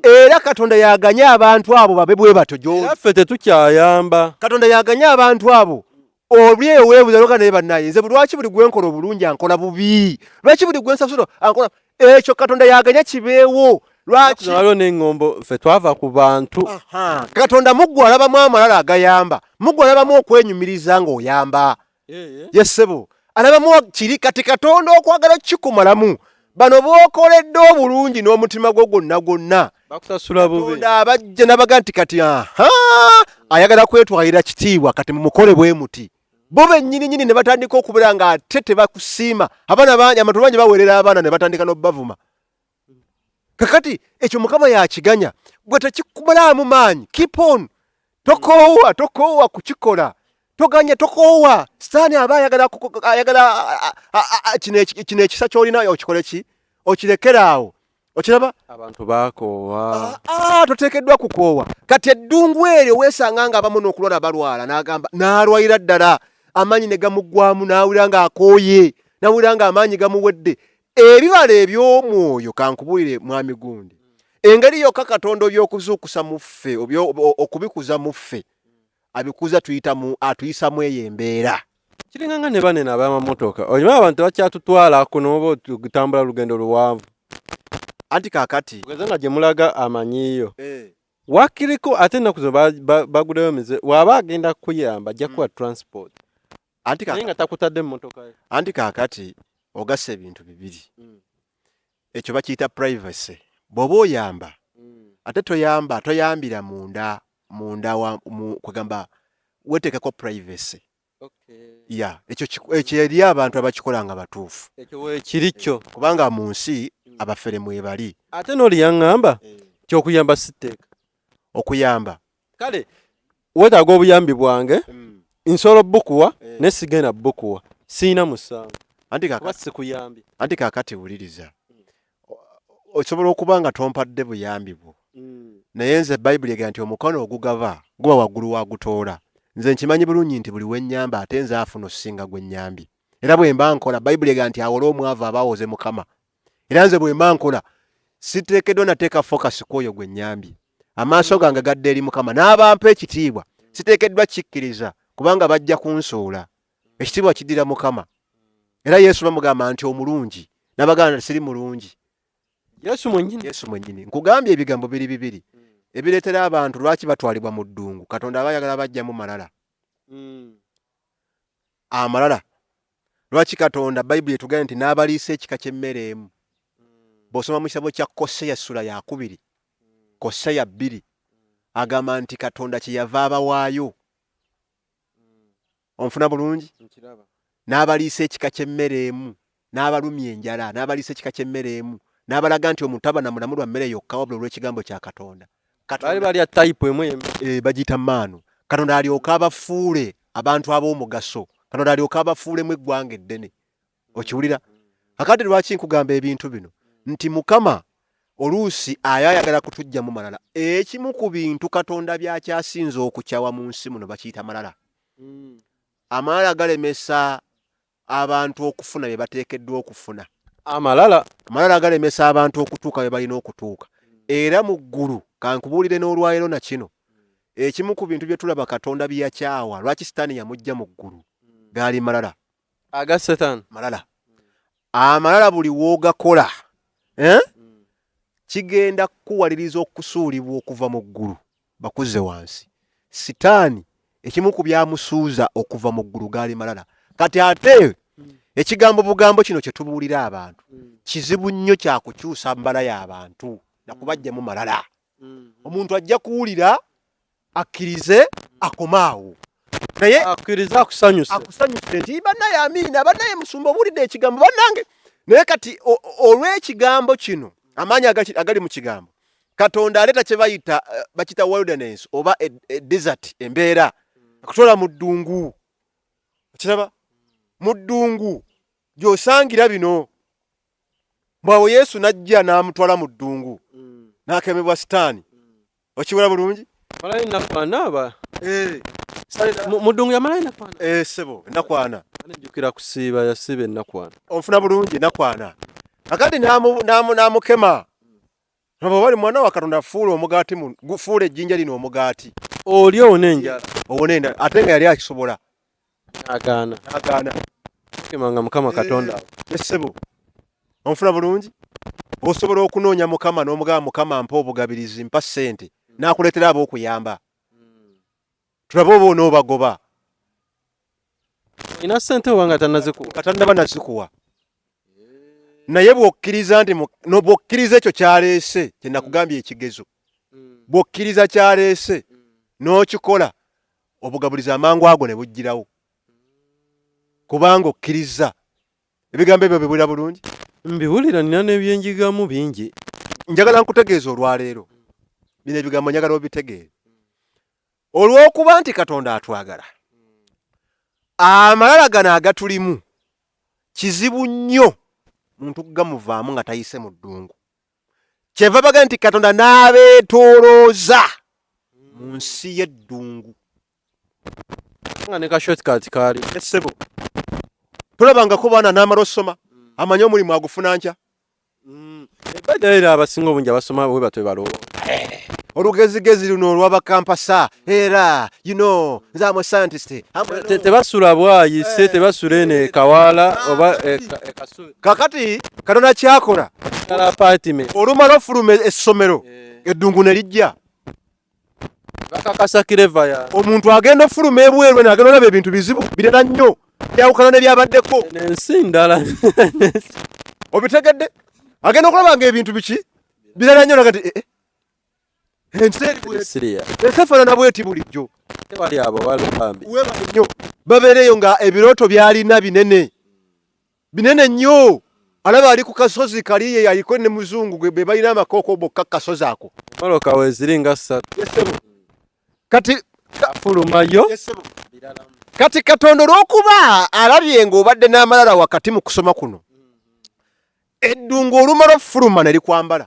Era Katonda yaganya abantu abo babe bwe batyo gy'oli. Era ffe tetukyayamba. Katonda yaganya abantu abo obyeweebuza loka naye bannaye nze lwaki buli gwenkola obulungi ankola bubi lwaki buli gwensasula ankola ekyo Katonda yaganya kibeewo lwaki waliwo n'eŋŋombo ffe twava ku bantu Katonda muggwe alabamu amalala agayamba muggwe alabamu okwenyumiriza ng'oyamba yesebo alabamu kiri kati Katonda okwagala kikumalamu bano bookoledde obulungi n'omutima gwo gwonna bakusasula bubi Katonda abajja n'abaga nti kati ayagala kwetwalira kitiibwa kati mumukole bwe muti bo bennyini ne batandika okubeera ng'ate tebakusiima abaana bangi amatu bangi baweerera abaana ne batandika n'obbavuma kakati ekyo Mukama yakiganya gwe tekikumalaamu maanyi keep on tokoowa kukikola toganya tokoowa sitaani aba ayagala kino ekisa ky'olina okikole ki okirekeraawo okiraba abantu bakoowa toteekeddwa kukoowa kati eddungu eryo weesanga nga abamu n'okulwala balwala n'agamba n'alwalira ddala amaanyi ne gamuggwamu n'awulira ng'akooye n'awulira ng'amaanyi gamuwedde ebibala eby'omwoyo kankubulire mwami gundi engeri yokka Katonda by'okuzuukusa mu ffe okubikuza mu ffe abikuza atuyisamu eyo embeera kiringanga ne banene ab'amamotoka olimaba abantu bakyatutwala kuno oba otutambula lugendo luwanvu anti kaakati tugeze nga gye mulaga amanyiiyo wakiriko ate ennaku zo baguleyo mize waba agenda kukuyamba ajja kuwa transport naye nga takutadde mu motoka ye anti kaakati ogassa ebintu bibiri ekyo bakiyita privacy bw'oba oyamba ate toyambira munda kwegamba weteekeko privacy ekyo eri abantu abakikola nga batuufu ekyo weekiri kyo kubanga mu nsi abafere mwebali ate n'oli yaŋŋamba kyokuyamba siteeka okuyamba kale weetaaga obuyambi bwange nsobola bukuwa ne sigenda bukuwa siina musango kuba sikuyambye anti kaakati wuliriza osobola okuba nga tompadde buyambi bwo naye nze Bayibuli egamba nti omukono ogugaba guba waggulu wagutoola nze nkimanyi bulungi nti buli wennyamba ate nze afuna osinga gwe nnyambi era bwe mba nkola Bayibuli egamba nti awole omwavu abaawoze Mukama era nze bwe mba nkola siteekeddwa nateeka focus ku oyo gwe nnyambi amaaso gange gadde eri Mukama n'abampa ekitiibwa siteekeddwa kikkiriza kubanga bajja kunsuula ekitiibwa kiddira Mukama era Yesu bamugamba nti omulungi n'abagamba nti siri mulungi Yesu mwennyini nkugambye ebigambo bibiri ebireetera abantu lwaki batwalibwa mu ddungu Katonda aba ayagala bajjamu malala amalala lwaki Katonda Bayibuli etugambye nti n'abaliisa ekika ky'emmere emu bw'osoma mu kitabo kya Koseya ssula ya 2 Koseya 2 agamba nti Katonda kyeyava abawaayo onfuna bulungi n'abaliisa ekika ky'emmere emu n'abalumya enjala n'abaliisa ekika ky'emmere emu n'abalaga nti omuntu aba namulamu lwa mmere yokka wabula olw'ekigambo kya Katonda balya type emu bagiyita maanu Katonda alyoka abafuule abantu ab'omugaso Katonda alyoka abafuulemu eggwanga eddene okiwulira akati lwaki nkugamba ebintu bino nti Mukama oluusi ayagala kutujjamu malala ekimu ku bintu Katonda byakyasinze okukyawa mu nsi muno bakiyita malala amalala galemesa abantu okufuna bye bateekeddwa okufuna amalala galemesa abantu okutuuka bye balina okutuuka era mu ggulu kankubuulire n'olwaliro na kino ekimu ku bintu bye tulaba Katonda byakyawa lwaki sitaani yamujja mu ggulu gaali malala aga Satan amalala buli woogakola kigenda kukuwaliriza okusuulibwa okuva mu ggulu bakuze wansi sitaani ekimu ku byamusuuza okuva mu ggulu gaali malala kati ate ekigambo bugambo kino kye tubuulira abantu kizibu nnyo kya kukyusa mbala y'abantu nakubajjamu malala omuntu ajja kuwulira akkirize akomaawo naye akkiriza akusanyuse nti bannaye amiina bannaye musumba obuulidde ekigambo bannange naye kati olw'ekigambo kino amaanyi agali mu kigambo Katonda aleeta kye bayita bakita wilderness oba desert embeera akutwala mu ddungu okiraba mu ddungu gy'osangira bino mbwawo Yesu n'ajja n'amutwala mu ddungu n'akemebwa sitaani okiwula bulungi malayi nakwana aba mu ddungu yamalayi nakwana sebo nakwana anejjukira kusiiba yasiba enakwana onfuna bulungi nakwana akati n'amukema aba bali mwana wa Katonda fuula omugaati fuula ejjinja lino omugaati oli owona enjala owona ate nga yali akisobola agaana kimanga Mukama Katonda Yesebo onfuna bulungi osobola okunoonya Mukama n'omugamba Mukama mpa obugabirizi mpa ssente n'akuleetera ab'okuyamba tulabe oba onoobagoba ina ssente wanga tannazikuwa katannaba nazikuwa naye bw'okkiriza nti bw'okkiriza ekyo kyaleese kye nakugambye ekigezo bw'okkiriza kyaleese n'okikola obugaburizi amangu ago ne bujjirawo kubanga okkiriza ebigambo ebyo bibulira bulungi mbiwulira nina n'ebyenjigamu bingi njagala nkutegeeza olwaleero bino ebigambo njagala obitegeere olw'okuba nti Katonda atwagala amalala gano agatulimu kizibu nnyo muntu kugamuvaamu nga tayise mu ddungu kyeva baga nti Katonda n'abeetoolooza mu nsi y'eddungu nga ne ka shortcut kaali essebo tulabangako baana n'amala osoma amanye omulimu agufuna nkya era abasinga obungi abasoma bwe batwe baloowa olugezigezi luno olw'abakampasa era nze am a scientist tebasula bwayise tebasula eno ekawaala oba ekasubi kakati Katonda kyakola apartment olumala ofuluma essomero eddungu ne lijja bakakasa kirevaya omuntu agenda ofuluma ebweru agenda olaba ebintu bizibu birala nnyo byawukana ne byabaddeko n'ensi ndala obitegedde agenda okulaba nga ebintu biki birala nnyo nagati Siriya esefaanana bweti bulijjo tewali abo balambye webale nnyo babeereyo nga ebirooto byalina binene nnyo alaba ali ku kasozi kali ye yaliko ne muzungu gwe be balina amakooko bokka kasozi ako maloka weziringa 3 kati fulumayo kati Katonda olw'okuba alabye ng'obadde n'amalala wakati mu kusoma kuno eddungu olumala ofuluma ne likwambala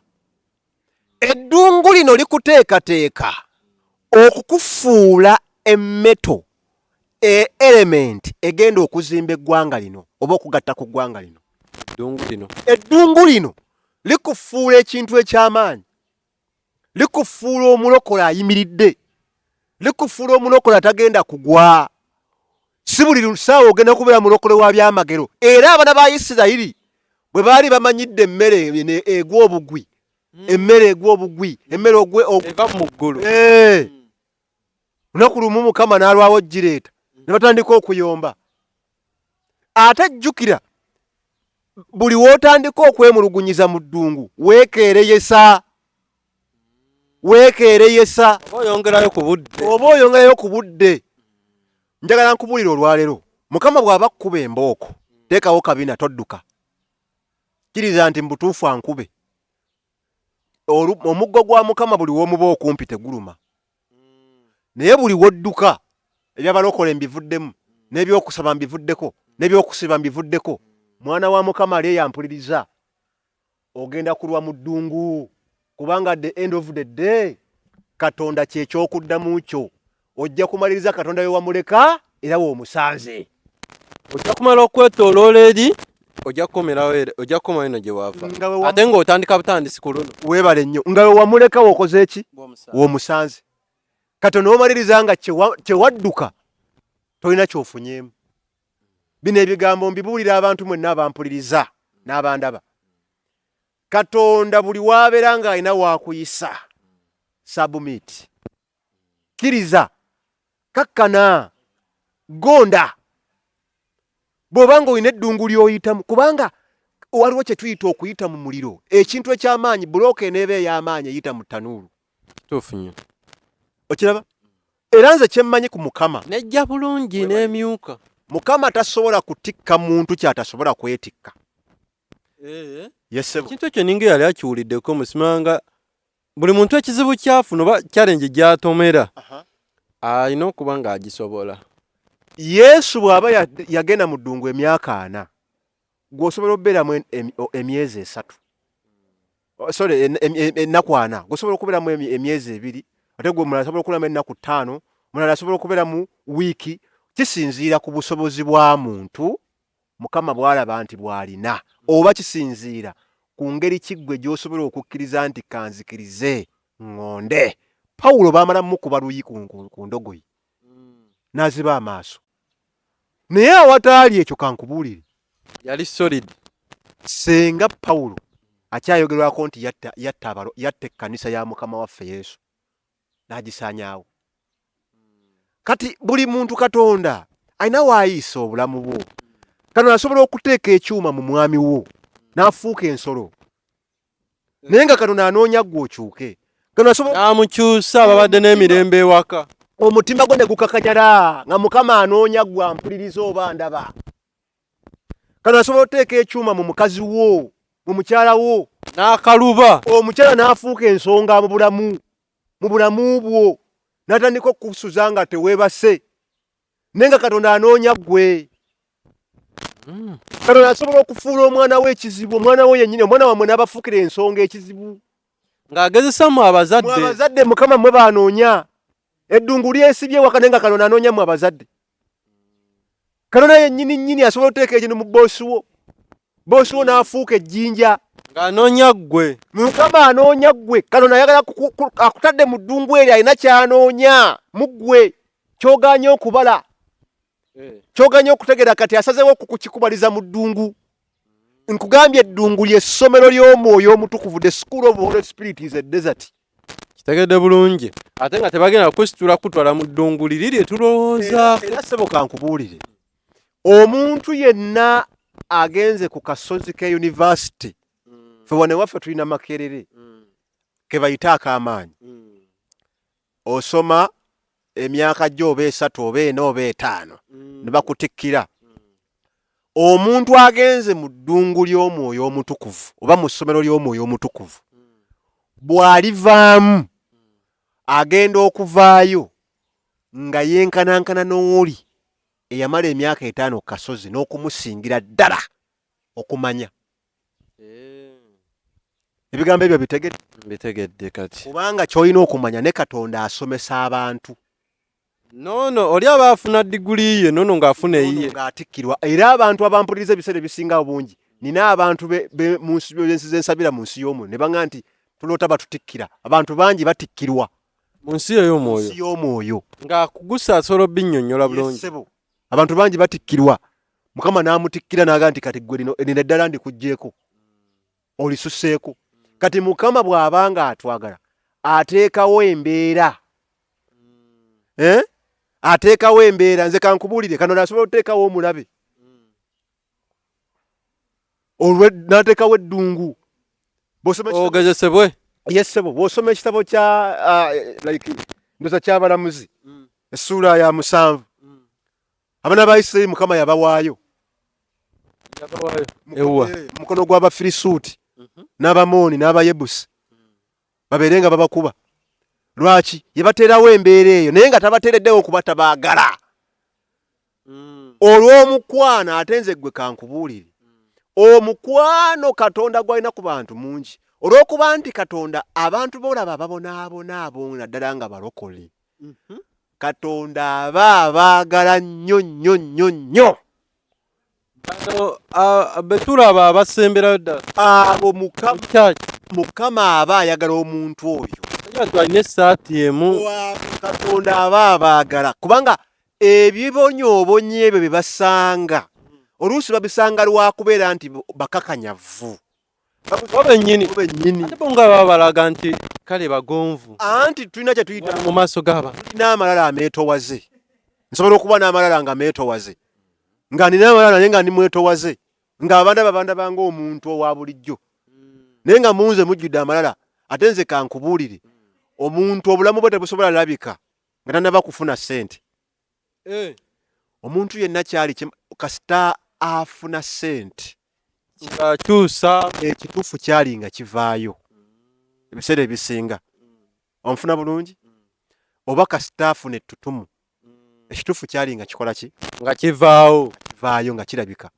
eddungu lino likuteekateeka okukufuula emmeto element egenda okuzimba eggwanga lino oba okugatta ku ggwanga lino eddungu lino likufuula ekintu eky'amaanyi likufuula omulokole ayimiridde likufuula omulokole atagenda kugwa si buli ssaawa ogenda kubeera mulokole wa byamagero era abaana ba Isirayiri bwe baali bamanyidde emmere egwa obugwi emmere egwa obugwi emmere eva mu ggulu lunaku lumu Mukama n'alwawo gireeta ne batandika okuyomba ate jjukira buli w'otandika okwemulugunyiza mu ddungu weekeereyesa oba oyongerayo ku budde njagala nkubuulira olwaleero Mukama bw'aba kkuba embooko teekawo kabina todduka kkiriza nti mu butuufu ankube omuggo gwa Mukama buli w'omuba okumpi teguluma naye buli w'odduka eby'abalokole mbivuddemu n'ebyokusaba mbivuddeko n'ebyokusiba mbivuddeko mwana wa Mukama ali eyampuliriza ogenda kulwa mu ddungu kubanga at the end of the day Katonda kyekyokuddamu kyo ojja kumaliriza Katonda we wamuleka era w'omusanze ojja kumala okwetooloola eri ojja kukomayo ino gye waava ate ng'otandika butandisi ku luno weebale nnyo nga we wamuleka w'okoze eki w'omusanze kati n'omaliriza nga kye wadduka tolina ky'ofunyeemu bino ebigambo mbibuulira abantu mwenna abampuliriza n'abandaba Katonda buli w'abeera ng'alina waakuyisa submit kkiriza kakkana gonda bw'oba ng'olina eddungu ly'oyitamu kubanga waliwo kye tuyita okuyita mu muliro ekintu eky'amaanyi bulooka eneeba ey'amaanyi eyita mu ttanuulu tuufu nnyo okiraba era nze kye mmanyi ku Mukama nejja bulungi n'emyuka Mukama tasobola kutikka muntu ky'atasobola kwetikka ekintu ekyo ninga yali akiwuliddeko musimanga buli muntu ekizibu kyafuna oba challenge gy'atomera alina okuba ng'agisobola Yesu bw'aba yagenda mu ddungu emyaka 4 gw'osobola okubeeramu emyezi 3 ennaku 4 gw'osobola okubeeramu emyezi 2 ate gwe mulala asobola okuberamu ennaku 5 mulala asobola okubeeramu wiiki kisinziira ku busobozi bwa muntu Mukama bw'alaba nti bw'alina oba kisinziira ku ngeri kiggwe gy'osobola okukkiriza nti kanzikirize ŋŋonde Pawulo baamala mukuba luyi ku ndogoyi n'aziba amaaso naye awataali ekyo kankubuulire yali solid. senga Pawulo akyayogerwako nti yatta ekkanisa ya Mukama waffe Yesu n'agisaanyaawo. Kati buli muntu Katonda alina waayisa obulamu bwo. Katonda asobola okuteeka ekyuma mu mwami wo n'afuuka ensolo, naye nga Katonda anoonya ggwe okyuke. Katonda asobola n'amukyusa ababadde n'emirembe ewaka, omutima gwe ne gukakanyala nga Mukama anoonya ggwe ampuliriza oba ndaba. Katonda asobola okuteeka ekyuma mu mukazi wo, mu mukyala wo, n'akaluba omukyala n'afuuka ensonga mu bulamu bwo, n'atandika okukusuza nga teweebase, naye nga Katonda anoonya ggwe. Katonda asobola okufuula omwana we ekizibu, omwana we yennyini, omwana wammwe n'abafuukira ensonga ekizibu. ng'agezesa mu abazadde. Mukama mmwe baanoonya. Eddungu lyesibye waka naye nga Katonda anoonya mu abazadde. Katonda yennyini asobola okuteeka ekintu mu boosi wo, boosi wo n'afuuka ejjinja. Ng'anoonya ggwe. Mukama anoonya ggwe. Katonda ayagala akutadde mu ddungu eryo, alina ky'anoonya mu ggwe, ky'ogaanye okubala, ky'ogaanye okutegeera. Kati asazeewo okukikubaliza mu ddungu. Nkugambye eddungu ly'essomero ly'omwoyo omutukuvu, the school of Holy Spirit is a desert. Kitegedde bulungi. Ate nga tebagenda kusitula kutwala mu ddungu liri lye tulowooza. Era ssebo kankubuulire, omuntu yenna agenze ku kasozi ke university, ffe wane waffe tulina Makerere ke bayita ak'amaanyi, osoma emyaka gyo oba 3 oba 4 oba 5 ne bakutikkira. Omuntu agenze mu ddungu ly'omwoyo omutukuvu oba mu ssomero ly'omwoyo omutukuvu, bw'alivaamu agenda okuvaayo nga yenkanankana n'oli eyamala emyaka 5 ku kasozi n'okumusingira ddala okumanya. Ebigambo ebyo bitegedde? Bitegedde kati. Kubanga ky'olina okumanya, ne Katonda asomesa abantu. Nono oli aba afuna diguli ye, nono ng'afuna eyiye. Ng'atikkirwa. Era abantu abampuliriza ebiseera ebisinga obungi, nina abantu mu nsi z'ensabira mu nsi y'omwoyo ne baŋŋamba nti tuloota batutikkira. Abantu bangi batikkirwa mu nsi ey'omwoyo. nsi y'omwoyo. Ng'akugusa asobola obinnyonnyola bulungi. Yesebo. Abantu bangi batikkirwa. Mukama n'amutikkira n'agamba nti kati ggwe lino ddala ndikuggyeeko, olisuseeko. Kati Mukama bw'abanga atwagala ateekawo embeera, ateekawo embeera. Nze kankubuulire, Katonda asobola okuteekawo omulabe, n'ateekawo eddungu. Ogezesebwe. Yesebo, bw'osoma ekitabo ndoza ky'Abalamuzi essuula ya 7, abaana ba Isirayiri Mukama yabawaayo mukono gw'Abafirisuuti n'Abamooni n'Abayebusi babeere nga babakuba. Lwaki? Yebateerawo embeera eyo, naye nga tabateereddewo kuba tabaagala. Olw'omukwano, ate nze ggwe kankubuulire, omukwano Katonda gw'alina ku bantu mungi. Olw'okuba nti Katonda abantu boolaba ababonaabona abo naddala nga balokole, Katonda aba abaagala nnyo nnyo nnyo nnyo. Betulaba abasemberayo ddala Abo Mukama aba ayagala omuntu oyo. Twalina essaati emu. Katonda aba abaagala, kubanga ebibonyoobonyo ebyo bye basanga oluusi babisanga lwakubeera nti bakakanyavu. Obennyini ate bo nga baba balaga nti kale bagonvu. Anti tulina kye tuyita mu maaso g'abantu. Tulina amalala ameetowaze. Nsobola okuba n'amalala nga meetowaze, nga nina amalala naye nga ndi mwetowaze, nga abandaba ng'omuntu owa bulijjo, naye nga munze mujjudde amalala. Ate nze kankubuulire, omuntu obulamu bwe tebusobola labika nga tannaba kufuna ssente. Omuntu yenna kyali kasita afuna ssente, akyusa ekituufu kyali nga kivaayo ebiseera ebisinga. Omufuna bulungi? Oba kasita afuna ettutumu, ekituufu kyali nga kikola ki? Nga kivaayo nga kirabika.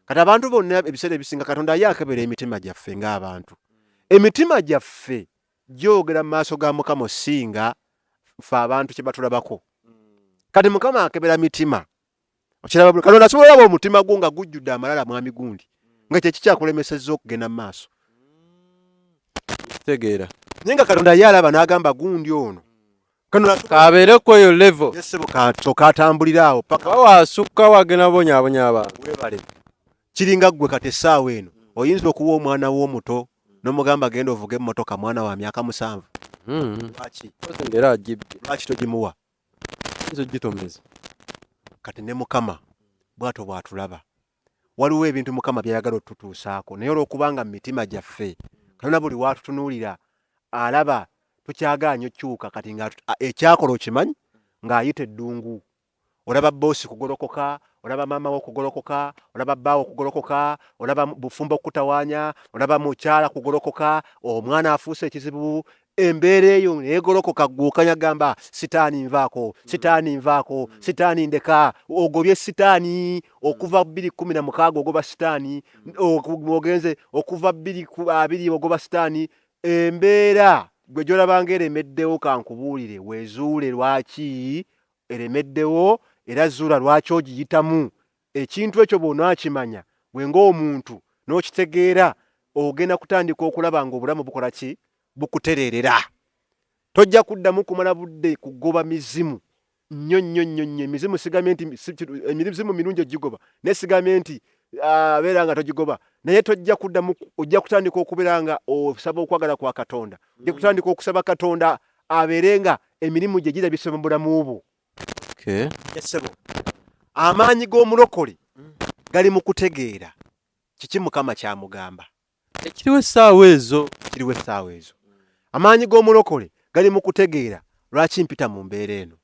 Kati abantu bonna ebiseera ebisinga Katonda ye akebera emitima gyaffe ng'abantu. Emitima gyaffe gyogera mu maaso ga Mukama osinga ffe abantu kye batulabako. Kati Mukama akebera mitima. Katonda asobola olaba omutima gwo nga gujjudde amalala mwami gundi, nga kye kikyakulemesezza okugenda mu maaso. tegeera. Naye nga Katonda ye alaba n'agamba gundi ono kano kabeereko eyo level yesebo katambulira awo paka wasukka wagenda bonyabonya abantu webale kiringa gwe kati essaawa eno oyinza okuwa omwana w'omuto n'omugamba genda ovuga emmotoka mwana wa myaka 7 lwaki era agibye lwaki togimuwa nzo gitomeza kati ne mukama bwato bwatulaba waliwo ebintu mukama byayagala otutuusaako naye olwokubanga mu mitima gyaffe kalona buli watutunuulira alaba tukyagaanyo kyuka kati nga ekyakola okimanyi ng'ayita eddungu olaba boosi kugolokoka olaba maama wo kugolokoka olaba bbaawo kugolokoka olaba bufumbo okutawaanya olaba mukyala kugolokoka omwana afuuse ekizibu embeera eyo neegolokoka gwokanya gamba sitaani nvaako sitaani nvaako sitaani ndeka ogobye sitaani okuva 2016 ogoba sitaani ogenze okuva 2020 ogoba sitaani embeera gwe gyolabanga eremeddewo kankubuulire weezuule lwaki eremeddewo era zuula lwaki ogiyitamu ekintu ekyo bw'onaakimanya bwenga omuntu n'okitegeera ogenda kutandika okulaba ng'obulamu bukola ki bukutereerera tojja kuddamu kumala budde kugoba mizimu nnyo nnyo nnyo nnyo emizimu sigamye nti emizimu mirungi ogigoba naye sigamye nti beera nga togigoba naye tojja kuddamu ojja kutandika okubeera nga osaba okwagala kwa Katonda ojja kutandika okusaba Katonda abeere nga emirimu gye gira bisoma mu bulamu bwo yesebo amaanyi g'omulokole gali mu kutegeera kiki mukama kyamugamba ekiriwo essaawa ezo kiriwo essaawa ezo amaanyi g'omulokole gali mu kutegeera lwaki mpita mu mbeera eno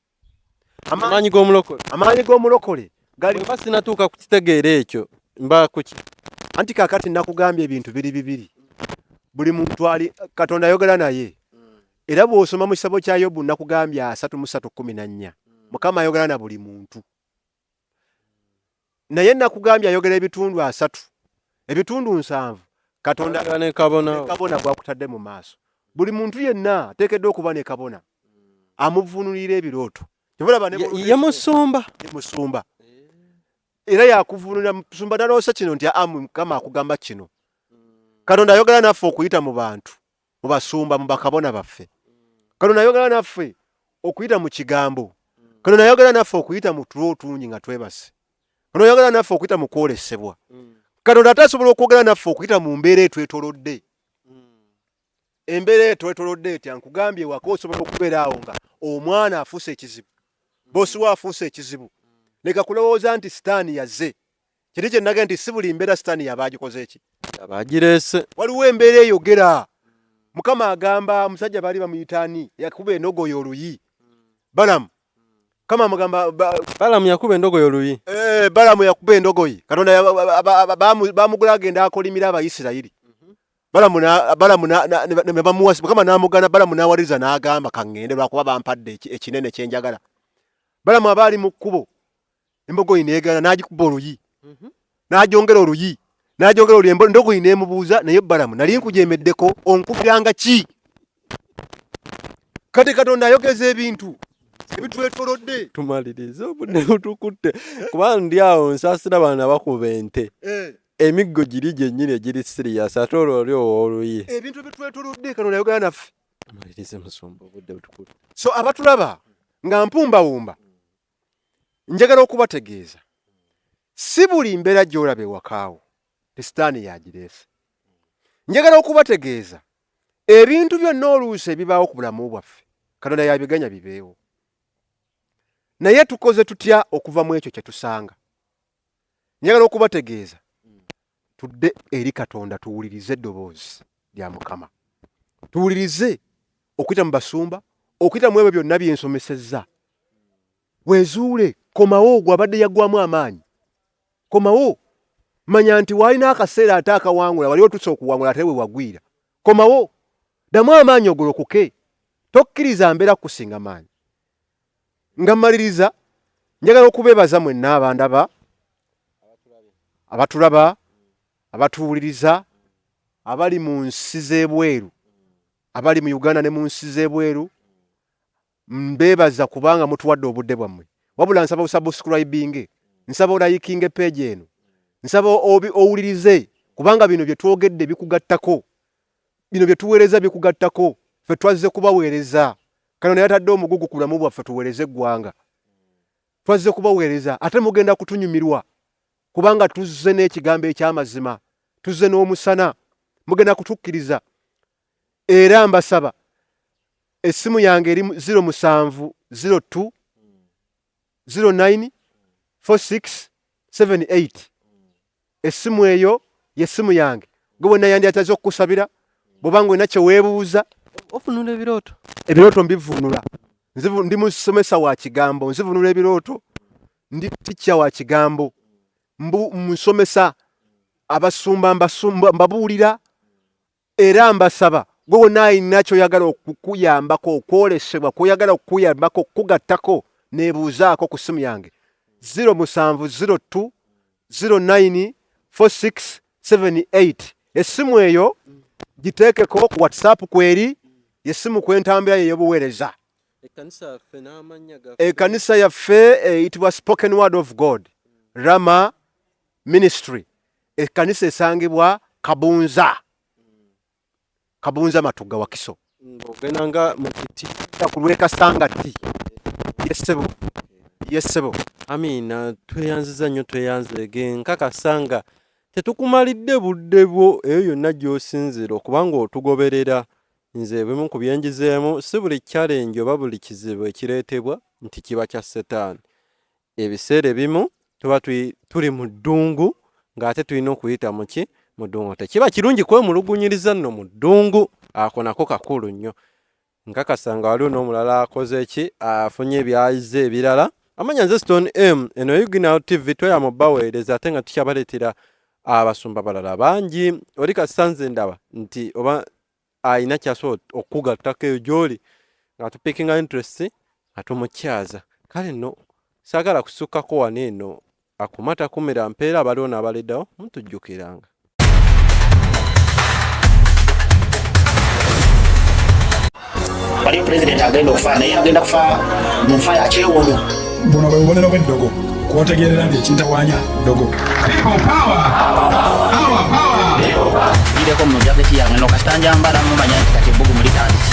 amaanyi g'omulokole gali mba sinatuuka ku kitegeera ekyo mba kuki anti kaakati nakugambye ebintu biri buli muntu ali Katonda ayogera naye era bw'osoma mu kisabo kya Yobu nakugambye 3:14 mukama ayogera na buli muntu naye nakugambye ayogera ebitundu 3 ebitundu 7 Katonda ne kabona gwakutadde mu maaso buli muntu yenna ateekeddwa okuba ne kabona amuvunulira ebirooto yamusumba era yakuvunulira musumba naloosa kino nti mukama akugamba kino Katonda ayogera naffe okuyita mu bantu mu basumba mu bakabona baffe Katonda ayogera naffe okuyita mu kigambo Katonda ayogera naffe okuyita mu tulo otungi nga twebase Katonda ayogera naffe okuyita mu kwolesebwa Katonda atasobola okwogera naffe okuyita mu mbeera etwetolodde embeera etwetolodde etya nkugambye waka osobola okubeera awo nga omwana afuuse ekizibu boosi we afuuse ekizibu leka kulowooza nti sitaani yazze kiri kye nagenda nti si buli mbeera sitaani yaba agikoze eki abagireese waliwo embeera eyogera mukama agamba omusajja baali bamuyitaani yakuba endogoyi oluyi Balamu kama mugamba Balamu yakuba endogoyi oluyi Balamu yakuba endogoyi Katonda bamugula agenda akolimira Abayisirayiri Balamu nebamuwasa mukama n'amugana Balamu n'awaliza n'agamba kaŋŋende lwakuba bampadde ekinene kyenjagala Balamu abaali mu kkubo embogoyi neegana n'agikuba oluyi n'agyongera oluyi endogoyi n'emubuuza naye Balamu nali nkujeemeddeko onkubiranga ki kati Katonda ayogeza ebintu ebitwetolodde tumalirize obudde butukutte kuba ndi awo nsaasira baana bakuba ente emiggo giri gyennyini egiri siriyasi ate olwoli oluyi ebintu bitwetolodde Katonda ayogera naffe tumalirize musumba obudde butukutte so abatulaba nga mpumbawumba njagala okubategeeza si buli mbeera gy'olaba ewakaawo sitaani yagireese njagala okubategeeza ebintu byonna oluusi ebibaawo ku bulamu bwaffe Katonda yabiganya bibeewo naye tukoze tutya okuva mu ekyo kye tusanga njagala okubategeeza tudde eri Katonda tuwulirize eddoboozi lya Mukama tuwulirize okuyita mu basumba okuyita mu ebyo byonna byensomesezza weezuule komawo gwe abadde yaggwamu amaanyi komawo manya nti walina akaseera ate akawangula wali otuse okuwangula ate we wagwira komawo ddamu amaanyi ogolokoke tokkiriza mbeera kusinga maanyi nga mmaliriza njagala okubeebaza mwenna abandaba abatulaba abatuwuliriza abali mu nsi z'ebweru abali mu Uganda ne mu nsi z'ebweru mbeebaza kubanga mutuwadde obudde bwammwe wabula nsaba osubscribing nsaba olayikinge page eno nsaba owulirize kubanga bino bye twogedde bikugattako bino bye tuweereza bikugattako ffe twazze kubaweereza kano naye atadde omugugu ku bulamu bwaffe tuweereze eggwanga. Twazze kubaweereza ate mugenda kutunyumirwa kubanga tuzze n'ekigambo eky'amazima, tuzze n'omusana, mugenda kutukkiriza. Era mbasaba essimu yange eri 0702 09 4678. Essimu eyo yessimu yange. Gwe bonna yandiyataze okukusabira bw'obanga olina kye weebuuza. Ofunula ebirooto? Ebirooto mbivunula. Ndi musomesa wa kigambo, nzivunula ebirooto. Ndi ticca wa kigambo. Musomesa abasumba mbabuulira. Era mbasaba gwe wonna alina ky'oyagala okukuyambako, okwolesebwa kw'oyagala okukuyambako, okugattako, neebuuzaako ku ssimu yange 0702 09 4678. Essimu eyo giteekeko ku WhatsApp kweri, yessimu kw'entambula y'eyobuweereza. Ekkanisa yaffe eyitibwa Spoken Word of God Rama Ministry. Ekkanisa esangibwa Kabunza Matuga Wakiso. Ogendanga mu kiti ku lw'ekasangati. Yesebo. Amina, tweyanziza nnyo tweyanzirege, nkakasanga tetukumalidde budde bwo eyo yonna gy'osinzira okubanga otugoberera. Nze bwe ku byenjizeemu si buli challenge oba buli kizibu ekireetebwa nti kiba kya Setaani. Ebiseera ebimu tuba tuli mu ddungu ng'ate tulina okuyita mu ddungu. Tekiba kirungi kwemulugunyiriza nno mu ddungu, ako nako kakulu nnyo. Nkakasanga waliwo n'omulala akoze ki, afunye ebyayize ebirala. Amanya nze Stone M, eno Yuginao TV tweyama baweereza ate nga tukyabaleetera abasumba balala bangi. Oli kasanze ndaba nti oba ayina kyasobola okugattako eyo gy'oli nga tupikinga interest nga tumukyaza. Kale nno saagala kusukkako wano eno akumata kumira mpeera abaliwo n'abaleddawo mutujjukiranga. Waliyo President agenda okufa naye agenda kufa mu nfa ya kyewuunyo. Buno bwe bubonero bw'eddogo kw'otegeerera nti ekintawanya ddogo. Gireko mu jaketi yange no kasita njambala mumanya nti kati ebbugumu litandise.